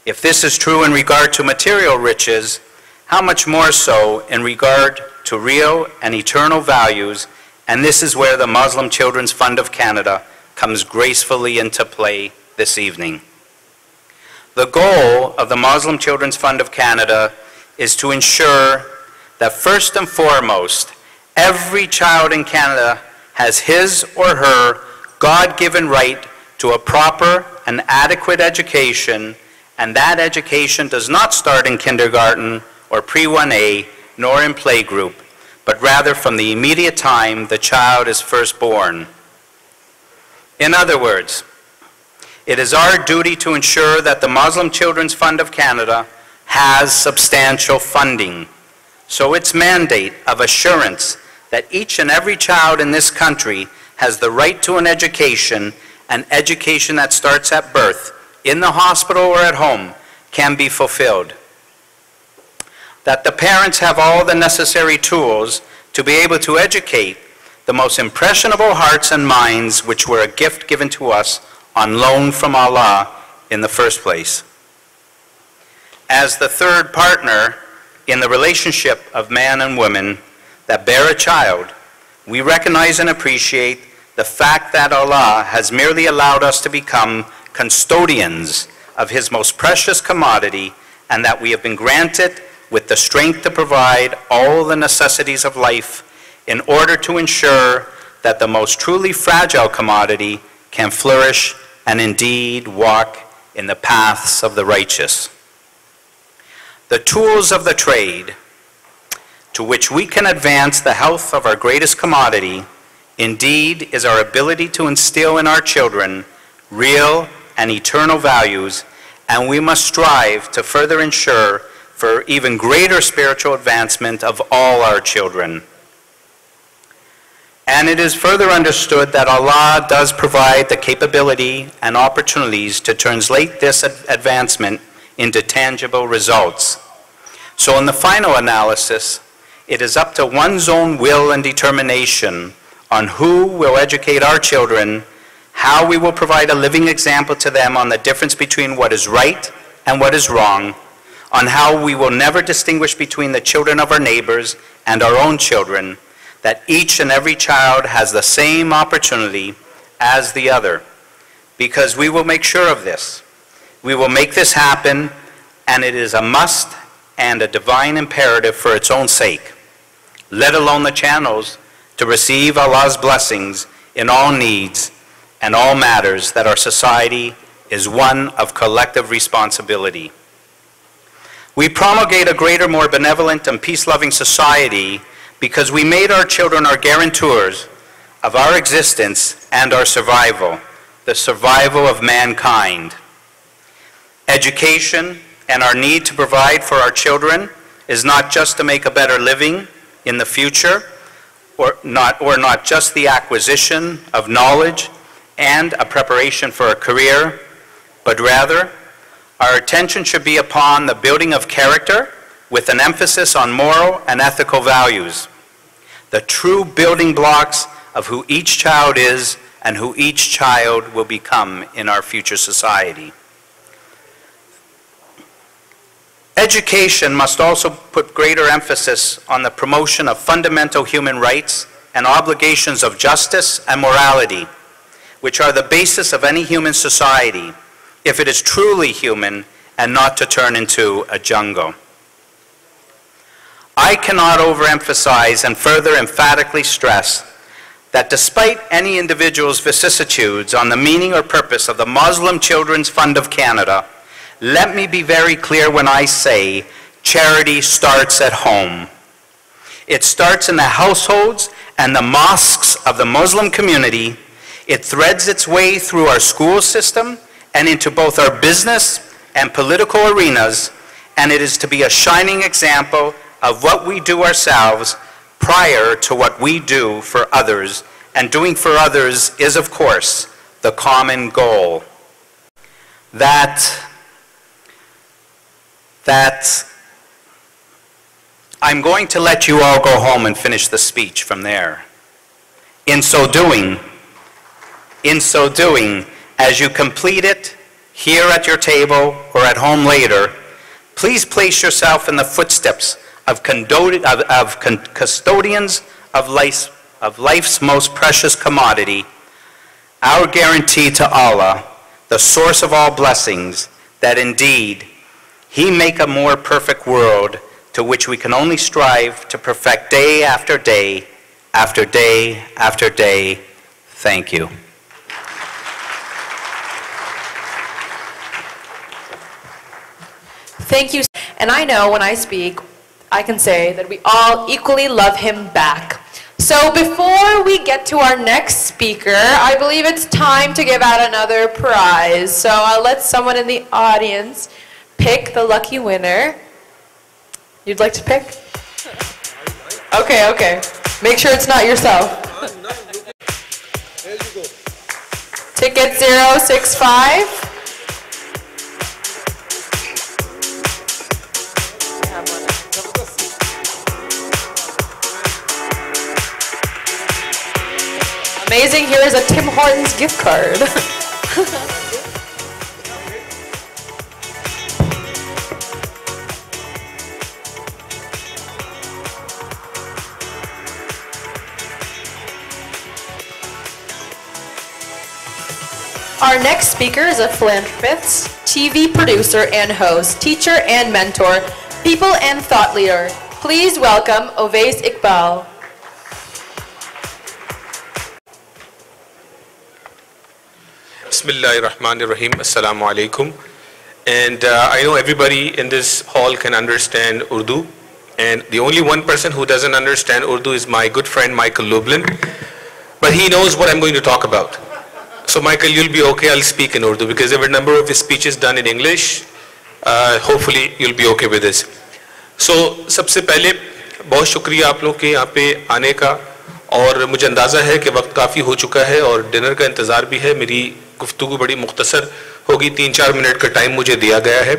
F: If this is true in regard to material riches, how much more so in regard to real and eternal values, and this is where the Muslim Children's Fund of Canada comes gracefully into play this evening. The goal of the Muslim Children's Fund of Canada is to ensure that first and foremost, every child in Canada has his or her God-given right to a proper and adequate education, and that education does not start in kindergarten or pre-1A, nor in playgroup, but rather from the immediate time the child is first born. In other words, it is our duty to ensure that the Muslim Children's Fund of Canada has substantial funding. So its mandate of assurance that each and every child in this country has the right to an education that starts at birth, in the hospital or at home, can be fulfilled. That the parents have all the necessary tools to be able to educate the most impressionable hearts and minds, which were a gift given to us on loan from Allah in the first place. As the third partner in the relationship of man and woman that bear a child, we recognize and appreciate the fact that Allah has merely allowed us to become custodians of His most precious commodity, and that we have been granted with the strength to provide all the necessities of life in order to ensure that the most truly fragile commodity can flourish and indeed walk in the paths of the righteous. The tools of the trade to which we can advance the health of our greatest commodity indeed is our ability to instill in our children real and eternal values, and we must strive to further ensure for even greater spiritual advancement of all our children. And it is further understood that Allah does provide the capability and opportunities to translate this advancement into tangible results. So in the final analysis, it is up to one's own will and determination on who will educate our children, how we will provide a living example to them on the difference between what is right and what is wrong, on how we will never distinguish between the children of our neighbors and our own children, that each and every child has the same opportunity as the other, because we will make sure of this. We will make this happen, and it is a must and a divine imperative for its own sake, let alone the channels to receive Allah's blessings in all needs and all matters, that our society is one of collective responsibility. We promulgate a greater, more benevolent and peace-loving society because we made our children our guarantors of our existence and our survival, the survival of mankind. Education and our need to provide for our children is not just to make a better living in the future, or not just the acquisition of knowledge and a preparation for a career, but rather our attention should be upon the building of character with an emphasis on moral and ethical values, the true building blocks of who each child is and who each child will become in our future society. Education must also put greater emphasis on the promotion of fundamental human rights and obligations of justice and morality, which are the basis of any human society, if it is truly human and not to turn into a jungle. I cannot overemphasize and further emphatically stress that despite any individual's vicissitudes on the meaning or purpose of the Muslim Children's Fund of Canada, let me be very clear when I say charity starts at home. It starts in the households and the mosques of the Muslim community. It threads its way through our school system and into both our business and political arenas, and it is to be a shining example of what we do ourselves prior to what we do for others, and doing for others is, of course, the common goal. That I'm going to let you all go home and finish the speech from there. In so doing, as you complete it here at your table or at home later, please place yourself in the footsteps of custodians of life's most precious commodity, our guarantee to Allah, the source of all blessings, that indeed He make a more perfect world to which we can only strive to perfect day after day, after day, after day. Thank you.
I: Thank you. And I know when I speak, I can say that we all equally love him back. So before we get to our next speaker, I believe it's time to give out another prize. So I'll let someone in the audience pick the lucky winner. You'd like to pick? Okay, okay. Make sure it's not yourself. Ticket 065. Amazing, here is a Tim Hortons gift card. Our next speaker is a philanthropist, TV producer and host, teacher and mentor, people and thought leader. Please welcome Ovais Iqbal.
L: Bismillahirrahmanirrahim. Assalamu alaikum. And I know everybody in this hall can understand Urdu. And the only one person who doesn't understand Urdu is my good friend Michael Lublin. But he knows what I'm going to talk about. So Michael, you'll be okay. I'll speak in Urdu because there were a number of his speeches done in English. Hopefully you'll be okay with this. So सबसे पहले बहुत शुक्रिया आप लोग के यहाँ पे आने का और मुझे अंदाज़ा है कि वक्त काफ़ी हो चुका है और डिनर का इंतज़ार भी है। मेरी गुफ्तगू बड़ी मुख्तसर होगी, 3-4 मिनट का टाइम मुझे दिया गया है।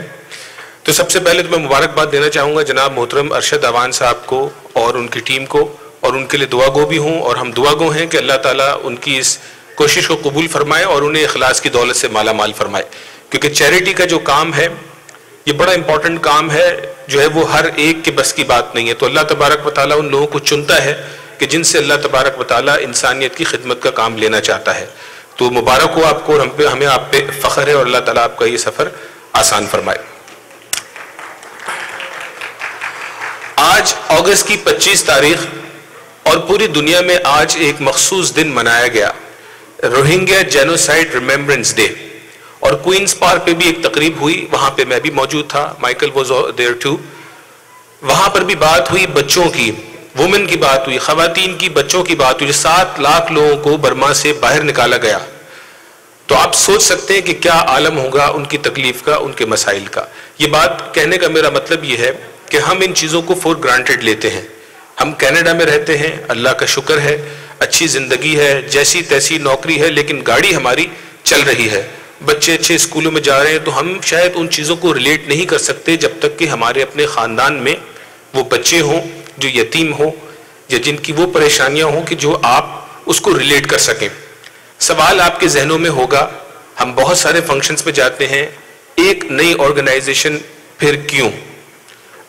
L: तो सबसे पहले तो मैं मुबारकबाद देना चाहूँगा जनाब मोहतरम अरशद अवान साहब को और उनकी टीम को, और उनके लिए दुआ गो भी हूँ और हम दुआ गो हैं कि अल्लाह ताला उनकी इस कोशिश को कबूल फरमाए और उन्हें इखलास की दौलत से माला माल फरमाए, क्योंकि चैरिटी का जो काम है ये बड़ा इंपॉर्टेंट काम है, जो है वो हर एक के बस की बात नहीं है। तो अल्लाह तबारक व तआला उन लोगों को चुनता है कि जिनसे अल्लाह तबारक व तआला इंसानियत की खिदमत का काम लेना चाहता है। तो मुबारक हो आपको और हमें आप पे फ़ख्र है और अल्लाह ताला आपका ये सफ़र आसान फरमाए। आज अगस्त की 25 तारीख और पूरी दुनिया में आज एक मखसूस दिन मनाया गया, रोहिंग्या जेनोसाइड रिमेम्बरेंस डे, और क्वींस पार्क पे भी एक तकरीब हुई, वहां पे मैं भी मौजूद था, माइकल वाज देयर टू। वहां पर भी बात हुई बच्चों की, वुमेन की बात हुई, खवातीन की, बच्चों की बात हुई। 7 लाख लोगों को बर्मा से बाहर निकाला गया। तो आप सोच सकते हैं कि क्या आलम होगा उनकी तकलीफ का, उनके मसाइल का। ये बात कहने का मेरा मतलब ये है कि हम इन चीज़ों को फॉर ग्रांटेड लेते हैं। हम कनाडा में रहते हैं, अल्लाह का शुक्र है, अच्छी ज़िंदगी है, जैसी तैसी नौकरी है, लेकिन गाड़ी हमारी चल रही है, बच्चे अच्छे स्कूलों में जा रहे हैं। तो हम शायद उन चीज़ों को रिलेट नहीं कर सकते जब तक कि हमारे अपने ख़ानदान में वो बच्चे हों जो यतीम हों या जिनकी वो परेशानियां हों कि जो आप उसको रिलेट कर सकें। सवाल आपके जहनों में होगा, हम बहुत सारे फंक्शंस में जाते हैं, एक नई ऑर्गेनाइजेशन फिर क्यों?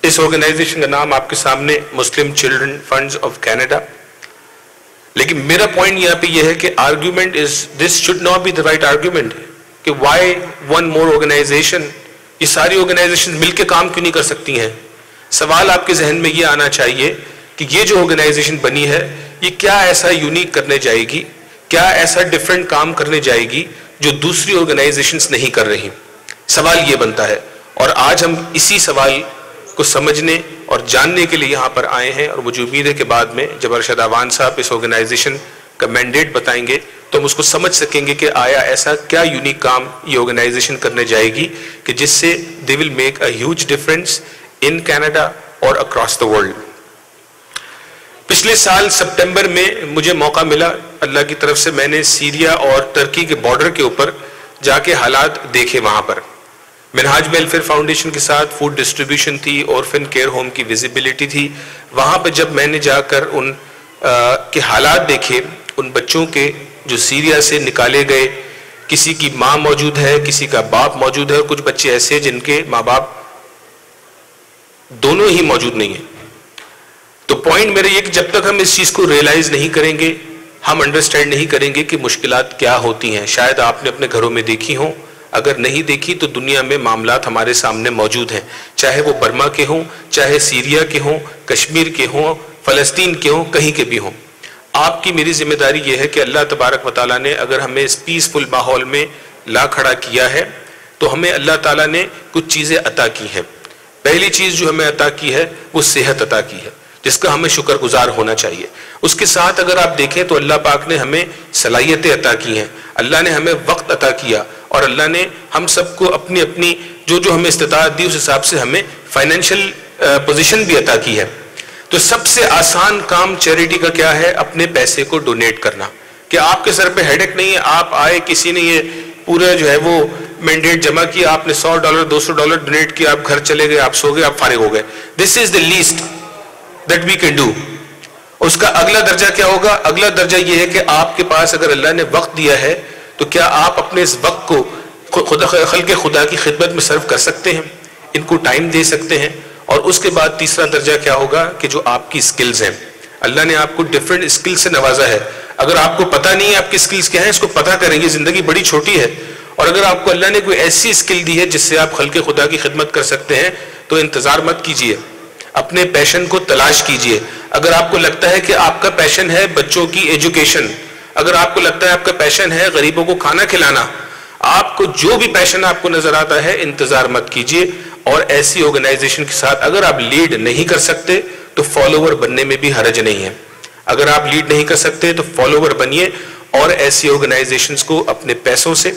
L: इस ऑर्गेनाइजेशन का नाम आपके सामने मुस्लिम चिल्ड्रन फंड्स ऑफ कनाडा। लेकिन मेरा पॉइंट यहाँ पे ये है कि argument is this should not be the right argument कि व्हाई वन मोर ऑर्गेनाइजेशन, ये सारी ऑर्गेनाइजेशन मिलकर काम क्यों नहीं कर सकती हैं? सवाल आपके जहन में ये आना चाहिए कि ये जो ऑर्गेनाइजेशन बनी है ये क्या ऐसा यूनिक करने जाएगी, क्या ऐसा डिफरेंट काम करने जाएगी जो दूसरी ऑर्गेनाइजेशंस नहीं कर रही। सवाल ये बनता है और आज हम इसी सवाल को समझने और जानने के लिए यहाँ पर आए हैं। और मुझे उम्मीद है कि बाद में जब अरशद अवान साहब इस ऑर्गेनाइजेशन का मैंडेट बताएंगे तो हम उसको समझ सकेंगे कि आया ऐसा क्या यूनिक काम ये ऑर्गेनाइजेशन करने जाएगी कि जिससे they will make a huge difference in Canada और अक्रॉस द वर्ल्ड। पिछले साल सितंबर में मुझे मौका मिला, अल्लाह की तरफ से मैंने सीरिया और तुर्की के बॉर्डर के ऊपर जाके हालात देखे। वहां पर मिनहाज वेलफेयर फाउंडेशन के साथ फूड डिस्ट्रीब्यूशन थी, ऑर्फन केयर होम की विजिबिलिटी थी। वहां पर जब मैंने जाकर उन के हालात देखे, उन बच्चों के जो सीरिया से निकाले गए, किसी की माँ मौजूद है, किसी का बाप मौजूद है, और कुछ बच्चे ऐसे जिनके माँ बाप दोनों ही मौजूद नहीं है। तो पॉइंट मेरा ये कि जब तक हम इस चीज को रियलाइज नहीं करेंगे, हम अंडरस्टैंड नहीं करेंगे कि मुश्किलात क्या होती हैं। शायद आपने अपने घरों में देखी हो, अगर नहीं देखी तो दुनिया में मामलात हमारे सामने मौजूद हैं, चाहे वो बर्मा के हों, चाहे सीरिया के हों, कश्मीर के हों, फ़लस्तीन के हों, कहीं के भी हों। आपकी मेरी जिम्मेदारी ये है कि अल्लाह तबारक व तआला ने अगर हमें इस पीसफुल माहौल में ला खड़ा किया है तो हमें अल्लाह ताला ने कुछ चीज़ें अता की हैं। पहली चीज़ जो हमें अता की है वो सेहत अता की है, जिसका हमें शुक्रगुजार होना चाहिए। उसके साथ अगर आप देखें तो अल्लाह पाक ने हमें सलाहियतें अता की हैं, अल्लाह ने हमें वक्त अता किया और अल्लाह ने हम सबको अपनी अपनी जो जो हमें इस्तिताअत दी उस हिसाब से हमें फाइनेंशियल पोजीशन भी अता की है। तो सबसे आसान काम चैरिटी का क्या है? अपने पैसे को डोनेट करना। कि आपके सर पे हेडेक नहीं है, आप आए, किसी ने ये पूरा जो है वो मैंडेट जमा किया, आपने $100 $200 डोनेट किया, आप घर चले गए, आप सो गए, आप फारिग हो गए। This is the least that we can do. उसका अगला दर्जा क्या होगा? अगला दर्जा ये है कि आपके पास अगर अल्लाह ने वक्त दिया है तो क्या आप अपने इस वक्त को खल्के खुदा की खिदमत में सर्व कर सकते हैं, इनको टाइम दे सकते हैं। और उसके बाद तीसरा दर्जा क्या होगा कि जो आपकी स्किल्स हैं, अल्लाह ने आपको डिफरेंट स्किल्स से नवाजा है। अगर आपको पता नहीं है आपकी स्किल्स क्या है, इसको पता करेंगे, जिंदगी बड़ी छोटी है। और अगर आपको अल्लाह ने कोई ऐसी स्किल दी है जिससे आप खल्के खुदा की खिदमत कर सकते हैं तो इंतजार मत कीजिए, अपने पैशन को तलाश कीजिए। अगर आपको लगता है कि आपका पैशन है बच्चों की एजुकेशन, अगर आपको लगता है आपका पैशन है गरीबों को खाना खिलाना, आपको जो भी पैशन आपको नजर आता है, इंतजार मत कीजिए। और ऐसी ऑर्गेनाइजेशन के साथ अगर आप लीड नहीं कर सकते तो फॉलोवर बनने में भी हर्ज नहीं है। अगर आप लीड नहीं कर सकते तो फॉलोवर बनिए और ऐसी ऑर्गेनाइजेशंस को अपने पैसों से,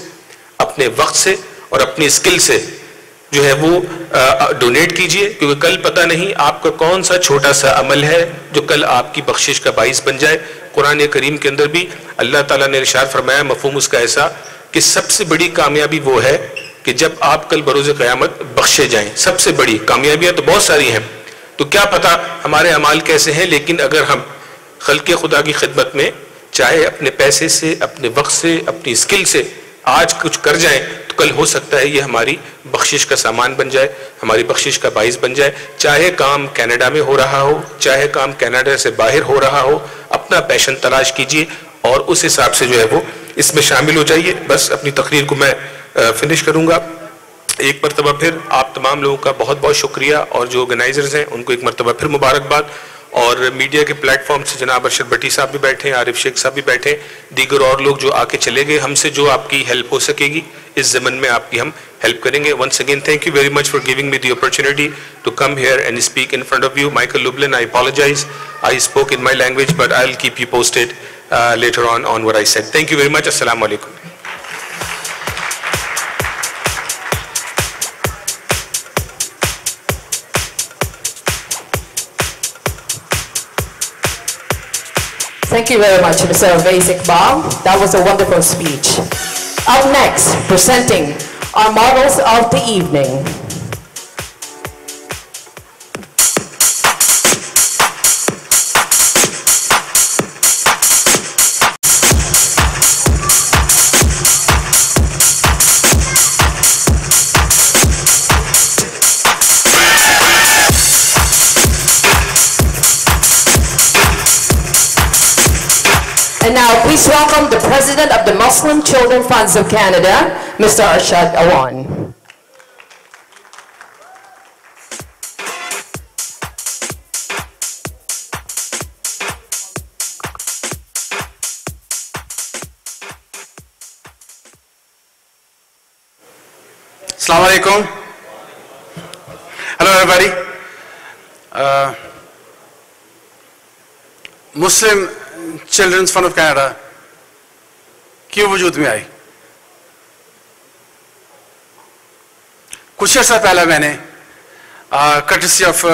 L: अपने वक्त से और अपनी स्किल से जो है वो डोनेट कीजिए, क्योंकि कल पता नहीं आपका कौन सा छोटा सा अमल है जो कल आपकी बख्शिश का बाइस बन जाए। कुरान करीम के अंदर भी अल्लाह ताला ने इरशाद फरमाया, मफहूम उसका ऐसा कि सबसे बड़ी कामयाबी वो है कि जब आप कल बरोज़ क़यामत बख्शे जाएं। सबसे बड़ी कामयाबियां तो बहुत सारी हैं, तो क्या पता हमारे अमाल कैसे हैं, लेकिन अगर हम खल्के खुदा की खिदमत में चाहे अपने पैसे से, अपने वक्त से, अपनी स्किल से आज कुछ कर जाएं तो कल हो सकता है ये हमारी बख्शिश का सामान बन जाए, हमारी बख्शिश का बाइस बन जाए। चाहे काम कनाडा में हो रहा हो, चाहे काम कनाडा से बाहर हो रहा हो, अपना पैशन तलाश कीजिए और उस हिसाब से जो है वो इसमें शामिल हो जाइए। बस अपनी तकरीर को मैं फिनिश करूंगा। एक मरतबा फिर आप तमाम लोगों का बहुत बहुत शुक्रिया और जो ऑर्गेनाइजर्स हैं उनको एक मरतबा फिर मुबारकबाद। और मीडिया के प्लेटफॉर्म से जनाब अरशद भट्टी साहब भी बैठे हैं, आरिफ शेख साहब भी बैठे हैं, दीगर और लोग जो आके चले गए, हमसे जो आपकी हेल्प हो सकेगी इस ज़मन में आपकी हम हेल्प करेंगे। Once again thank you very much for giving me the opportunity to come here and speak in front of you. Michael Lublin, I apologise, I spoke in my language but I will keep you posted later on what I said. Thank you very much. Assalamu alaikum.
I: Thank you very much, Mr. Avais Iqbal. That was a wonderful speech. Up next, presenting our models of the evening. And now, please welcome the President of the Muslim Children Funds of Canada, Mr. Arshad Awan.
A: Assalamu alaikum. Hello everybody. Muslim children's fund of Canada क्यों वजूद में आई? कुछ अर्सा पहले मैंने courtesy of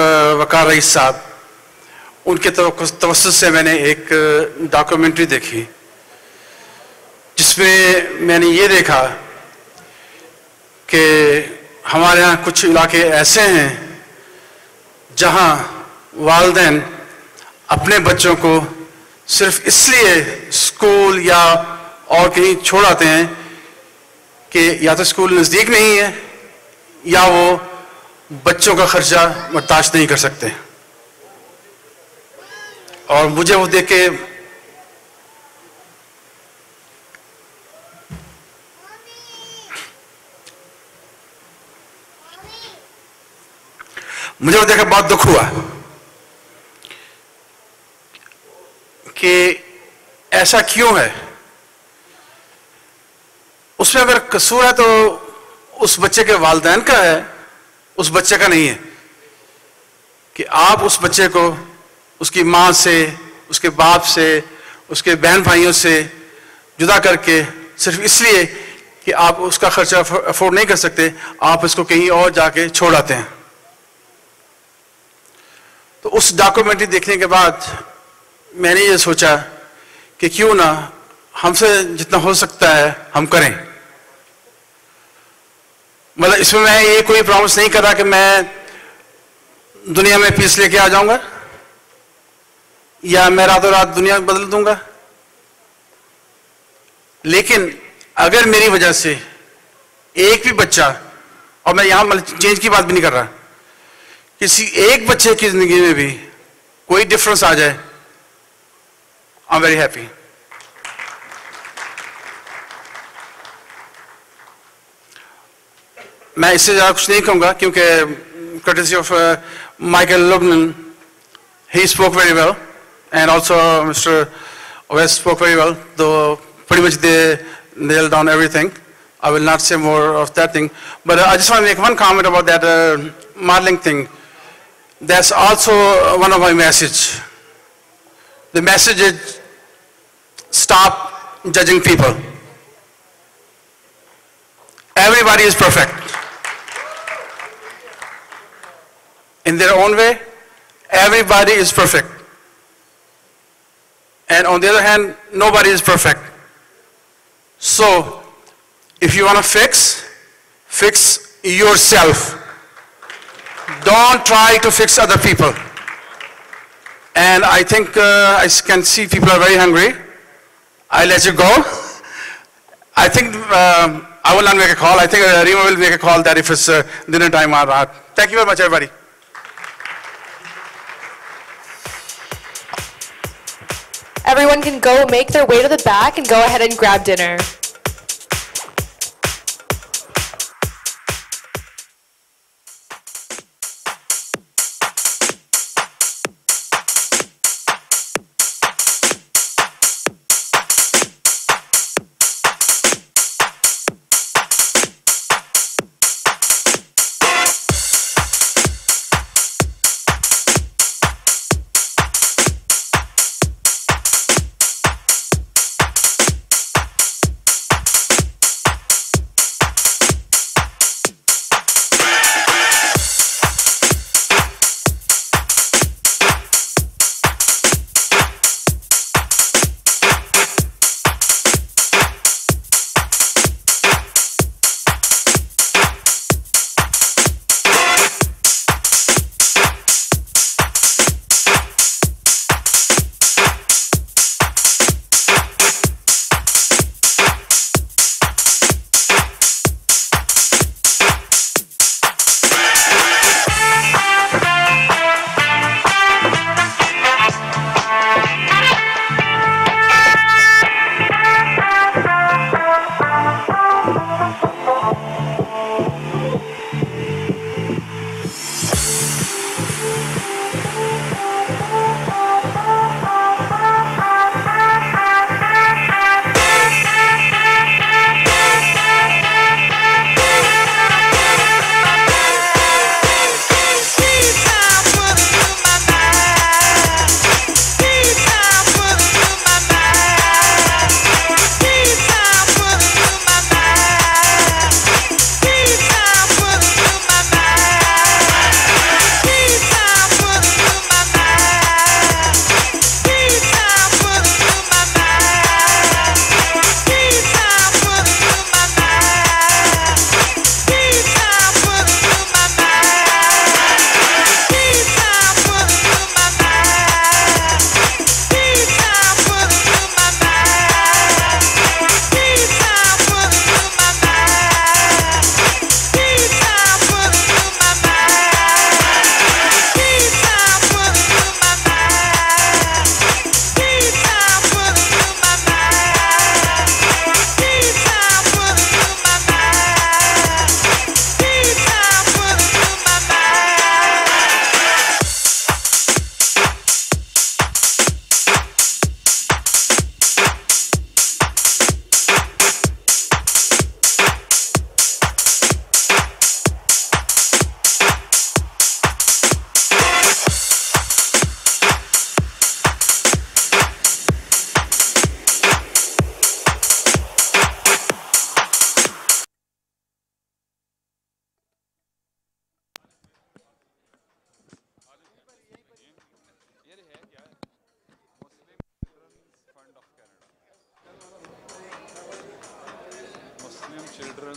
A: Waqar rice साहब, उनके तवस्सुस से मैंने एक डॉक्यूमेंट्री देखी जिसमें मैंने ये देखा कि हमारे यहाँ कुछ इलाके ऐसे हैं जहाँ वालिदैन अपने बच्चों को सिर्फ इसलिए स्कूल या और कहीं छोड़ आते हैं कि या तो स्कूल नज़दीक नहीं है या वो बच्चों का खर्चा बर्दाश्त नहीं कर सकते। और मुझे वो देख के मुझे वो देखकर बहुत दुख हुआ कि ऐसा क्यों है। उसमें अगर कसूर है तो उस बच्चे के वालिदैन का है, उस बच्चे का नहीं है कि आप उस बच्चे को उसकी माँ से, उसके बाप से, उसके बहन भाइयों से जुदा करके सिर्फ इसलिए कि आप उसका खर्चा अफोर्ड नहीं कर सकते, आप इसको कहीं और जाके छोड़ आते हैं। तो उस डॉक्यूमेंट्री देखने के बाद मैंने ये सोचा कि क्यों ना हमसे जितना हो सकता है हम करें। मतलब इसमें मैं ये कोई प्रॉमिस नहीं कर रहा कि मैं दुनिया में पीस लेके आ जाऊंगा या मैं रातों रात दुनिया बदल दूंगा, लेकिन अगर मेरी वजह से एक भी बच्चा, और मैं यहां मतलब चेंज की बात भी नहीं कर रहा, किसी एक बच्चे की जिंदगी में भी कोई डिफरेंस आ जाए, आई एम वेरी हैप्पी। मैं इससे ज्यादा कुछ नहीं कहूंगा क्योंकि courtesy of Michael Lubnan, he spoke very well, and also Mr. West spoke very well, though pretty much they nailed down everything. I will not say more of that thing, but I just want to make one comment about that modeling thing. That's also one of my message. The message is stop judging people. Everybody is perfect. In their own way, everybody is perfect. And on the other hand, nobody is perfect. So, if you want to fix yourself. Don't try to fix other people. And I think I can see people are very hungry. I'll let you go. I think I will not make a call. I think Rima will make a call that if it's dinner time or not. Thank you very much, everybody.
I: Everyone can go make their way to the back and go ahead and grab dinner.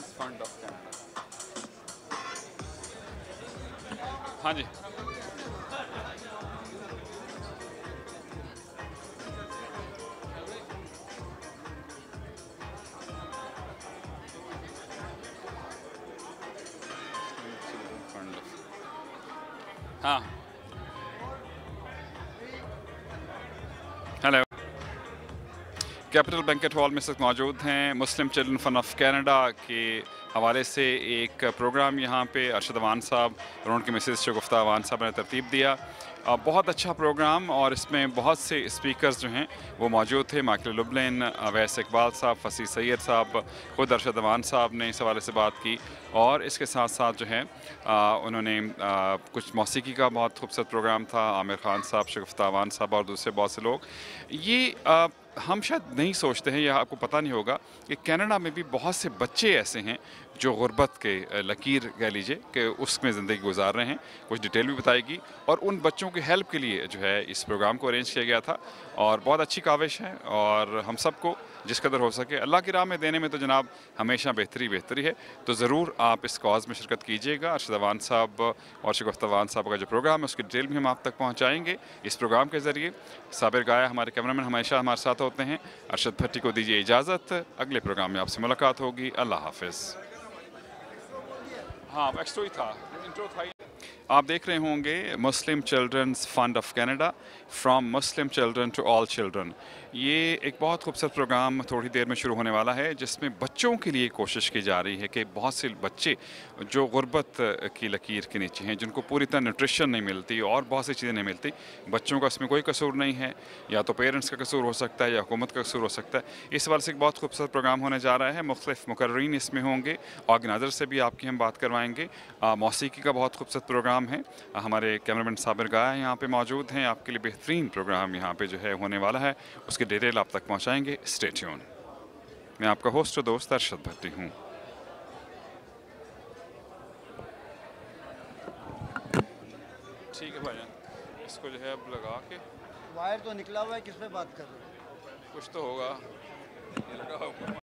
M: Children's fund of Canada. हाँ जी, fund, हाँ, hello. Capital banquet hall में इस वक्त मौजूद हैं Muslim children fund of Canada के हवाले से एक प्रोग्राम यहाँ पे अरशद अवान साहब और उनके मिसेस शगुफ्ता अवान साहब ने तरतीब दिया। बहुत अच्छा प्रोग्राम, और इसमें बहुत से स्पीकर्स जो हैं वो मौजूद थे। माइकल लुबलिन, अवैस इकबाल साहब, फसी सैयद साहब, ख़ुद अरशद अवान साहब ने इस हवाले से बात की, और इसके साथ साथ जो है उन्होंने कुछ मौसीकी का बहुत खूबसूरत प्रोग्राम था। आमिर खान साहब, शगुफ्ता अवान साहब और दूसरे बहुत से लोग। ये हम शायद नहीं सोचते हैं, या आपको पता नहीं होगा कि कनाडा में भी बहुत से बच्चे ऐसे हैं जो गुर्बत के लकीर कह लीजिए कि उसमें ज़िंदगी गुजार रहे हैं। कुछ डिटेल भी बताएगी, और उन बच्चों की हेल्प के लिए जो है इस प्रोग्राम को अरेंज किया गया था, और बहुत अच्छी काविश है। और हम सबको जिस कदर हो सके अल्लाह की राह में देने में तो जनाब हमेशा बेहतरी है। तो ज़रूर आप इस कॉज में शिरकत कीजिएगा। अरशद अवान साहब और शगुफ्ता अवान साहब का जो प्रोग्राम है उसकी डिटेल भी हम आप तक पहुँचाएँगे इस प्रोग्राम के ज़रिए। साबिर गाया हमारे कैमरामैन हमेशा हमारे साथ होते हैं। अरशद भट्टी को दीजिए इजाज़त, अगले प्रोग्राम में आपसे मुलाकात होगी। अल्लाह हाफिज़। हाँ, एक्स्ट्रा ही था, इंट्रो था। आप देख रहे होंगे Muslim children's fund of Canada, from Muslim children to all children. ये एक बहुत खूबसूरत प्रोग्राम थोड़ी देर में शुरू होने वाला है, जिसमें बच्चों के लिए कोशिश की जा रही है कि बहुत से बच्चे जो गुर्बत की लकीर के नीचे हैं, जिनको पूरी तरह न्यूट्रिशन नहीं मिलती और बहुत सी चीज़ें नहीं मिलती, बच्चों का इसमें कोई कसूर नहीं है। या तो पेरेंट्स का कसूर हो सकता है या हुकूमत का कसूर हो सकता है। इस वाले से एक बहुत खूबसूरत प्रोग्राम होने जा रहा है। मुख्तलिफ मुकर्रीन इसमें होंगे, ऑर्गेनाइज़र से भी आपकी हम बात करवाएंगे। मौसीकी का बहुत खूबसूरत प्रोग्राम है। हमारे कैमरामैन साबिर गाया यहाँ पे मौजूद हैं। आपके लिए बेहतरीन प्रोग्राम यहाँ पे जो है होने वाला है, उसकी डिटेल आप तक पहुँचाएंगे। Stay tune. मैं आपका होस्ट और दोस्त अरशद भट्टी हूँ। ठीक है भाईजान, इसको जो है अब लगा के,
N: वायर तो निकला हुआ है, किस पे बात कर रहे हो?
M: कुछ तो होगा, ये लगा होगा।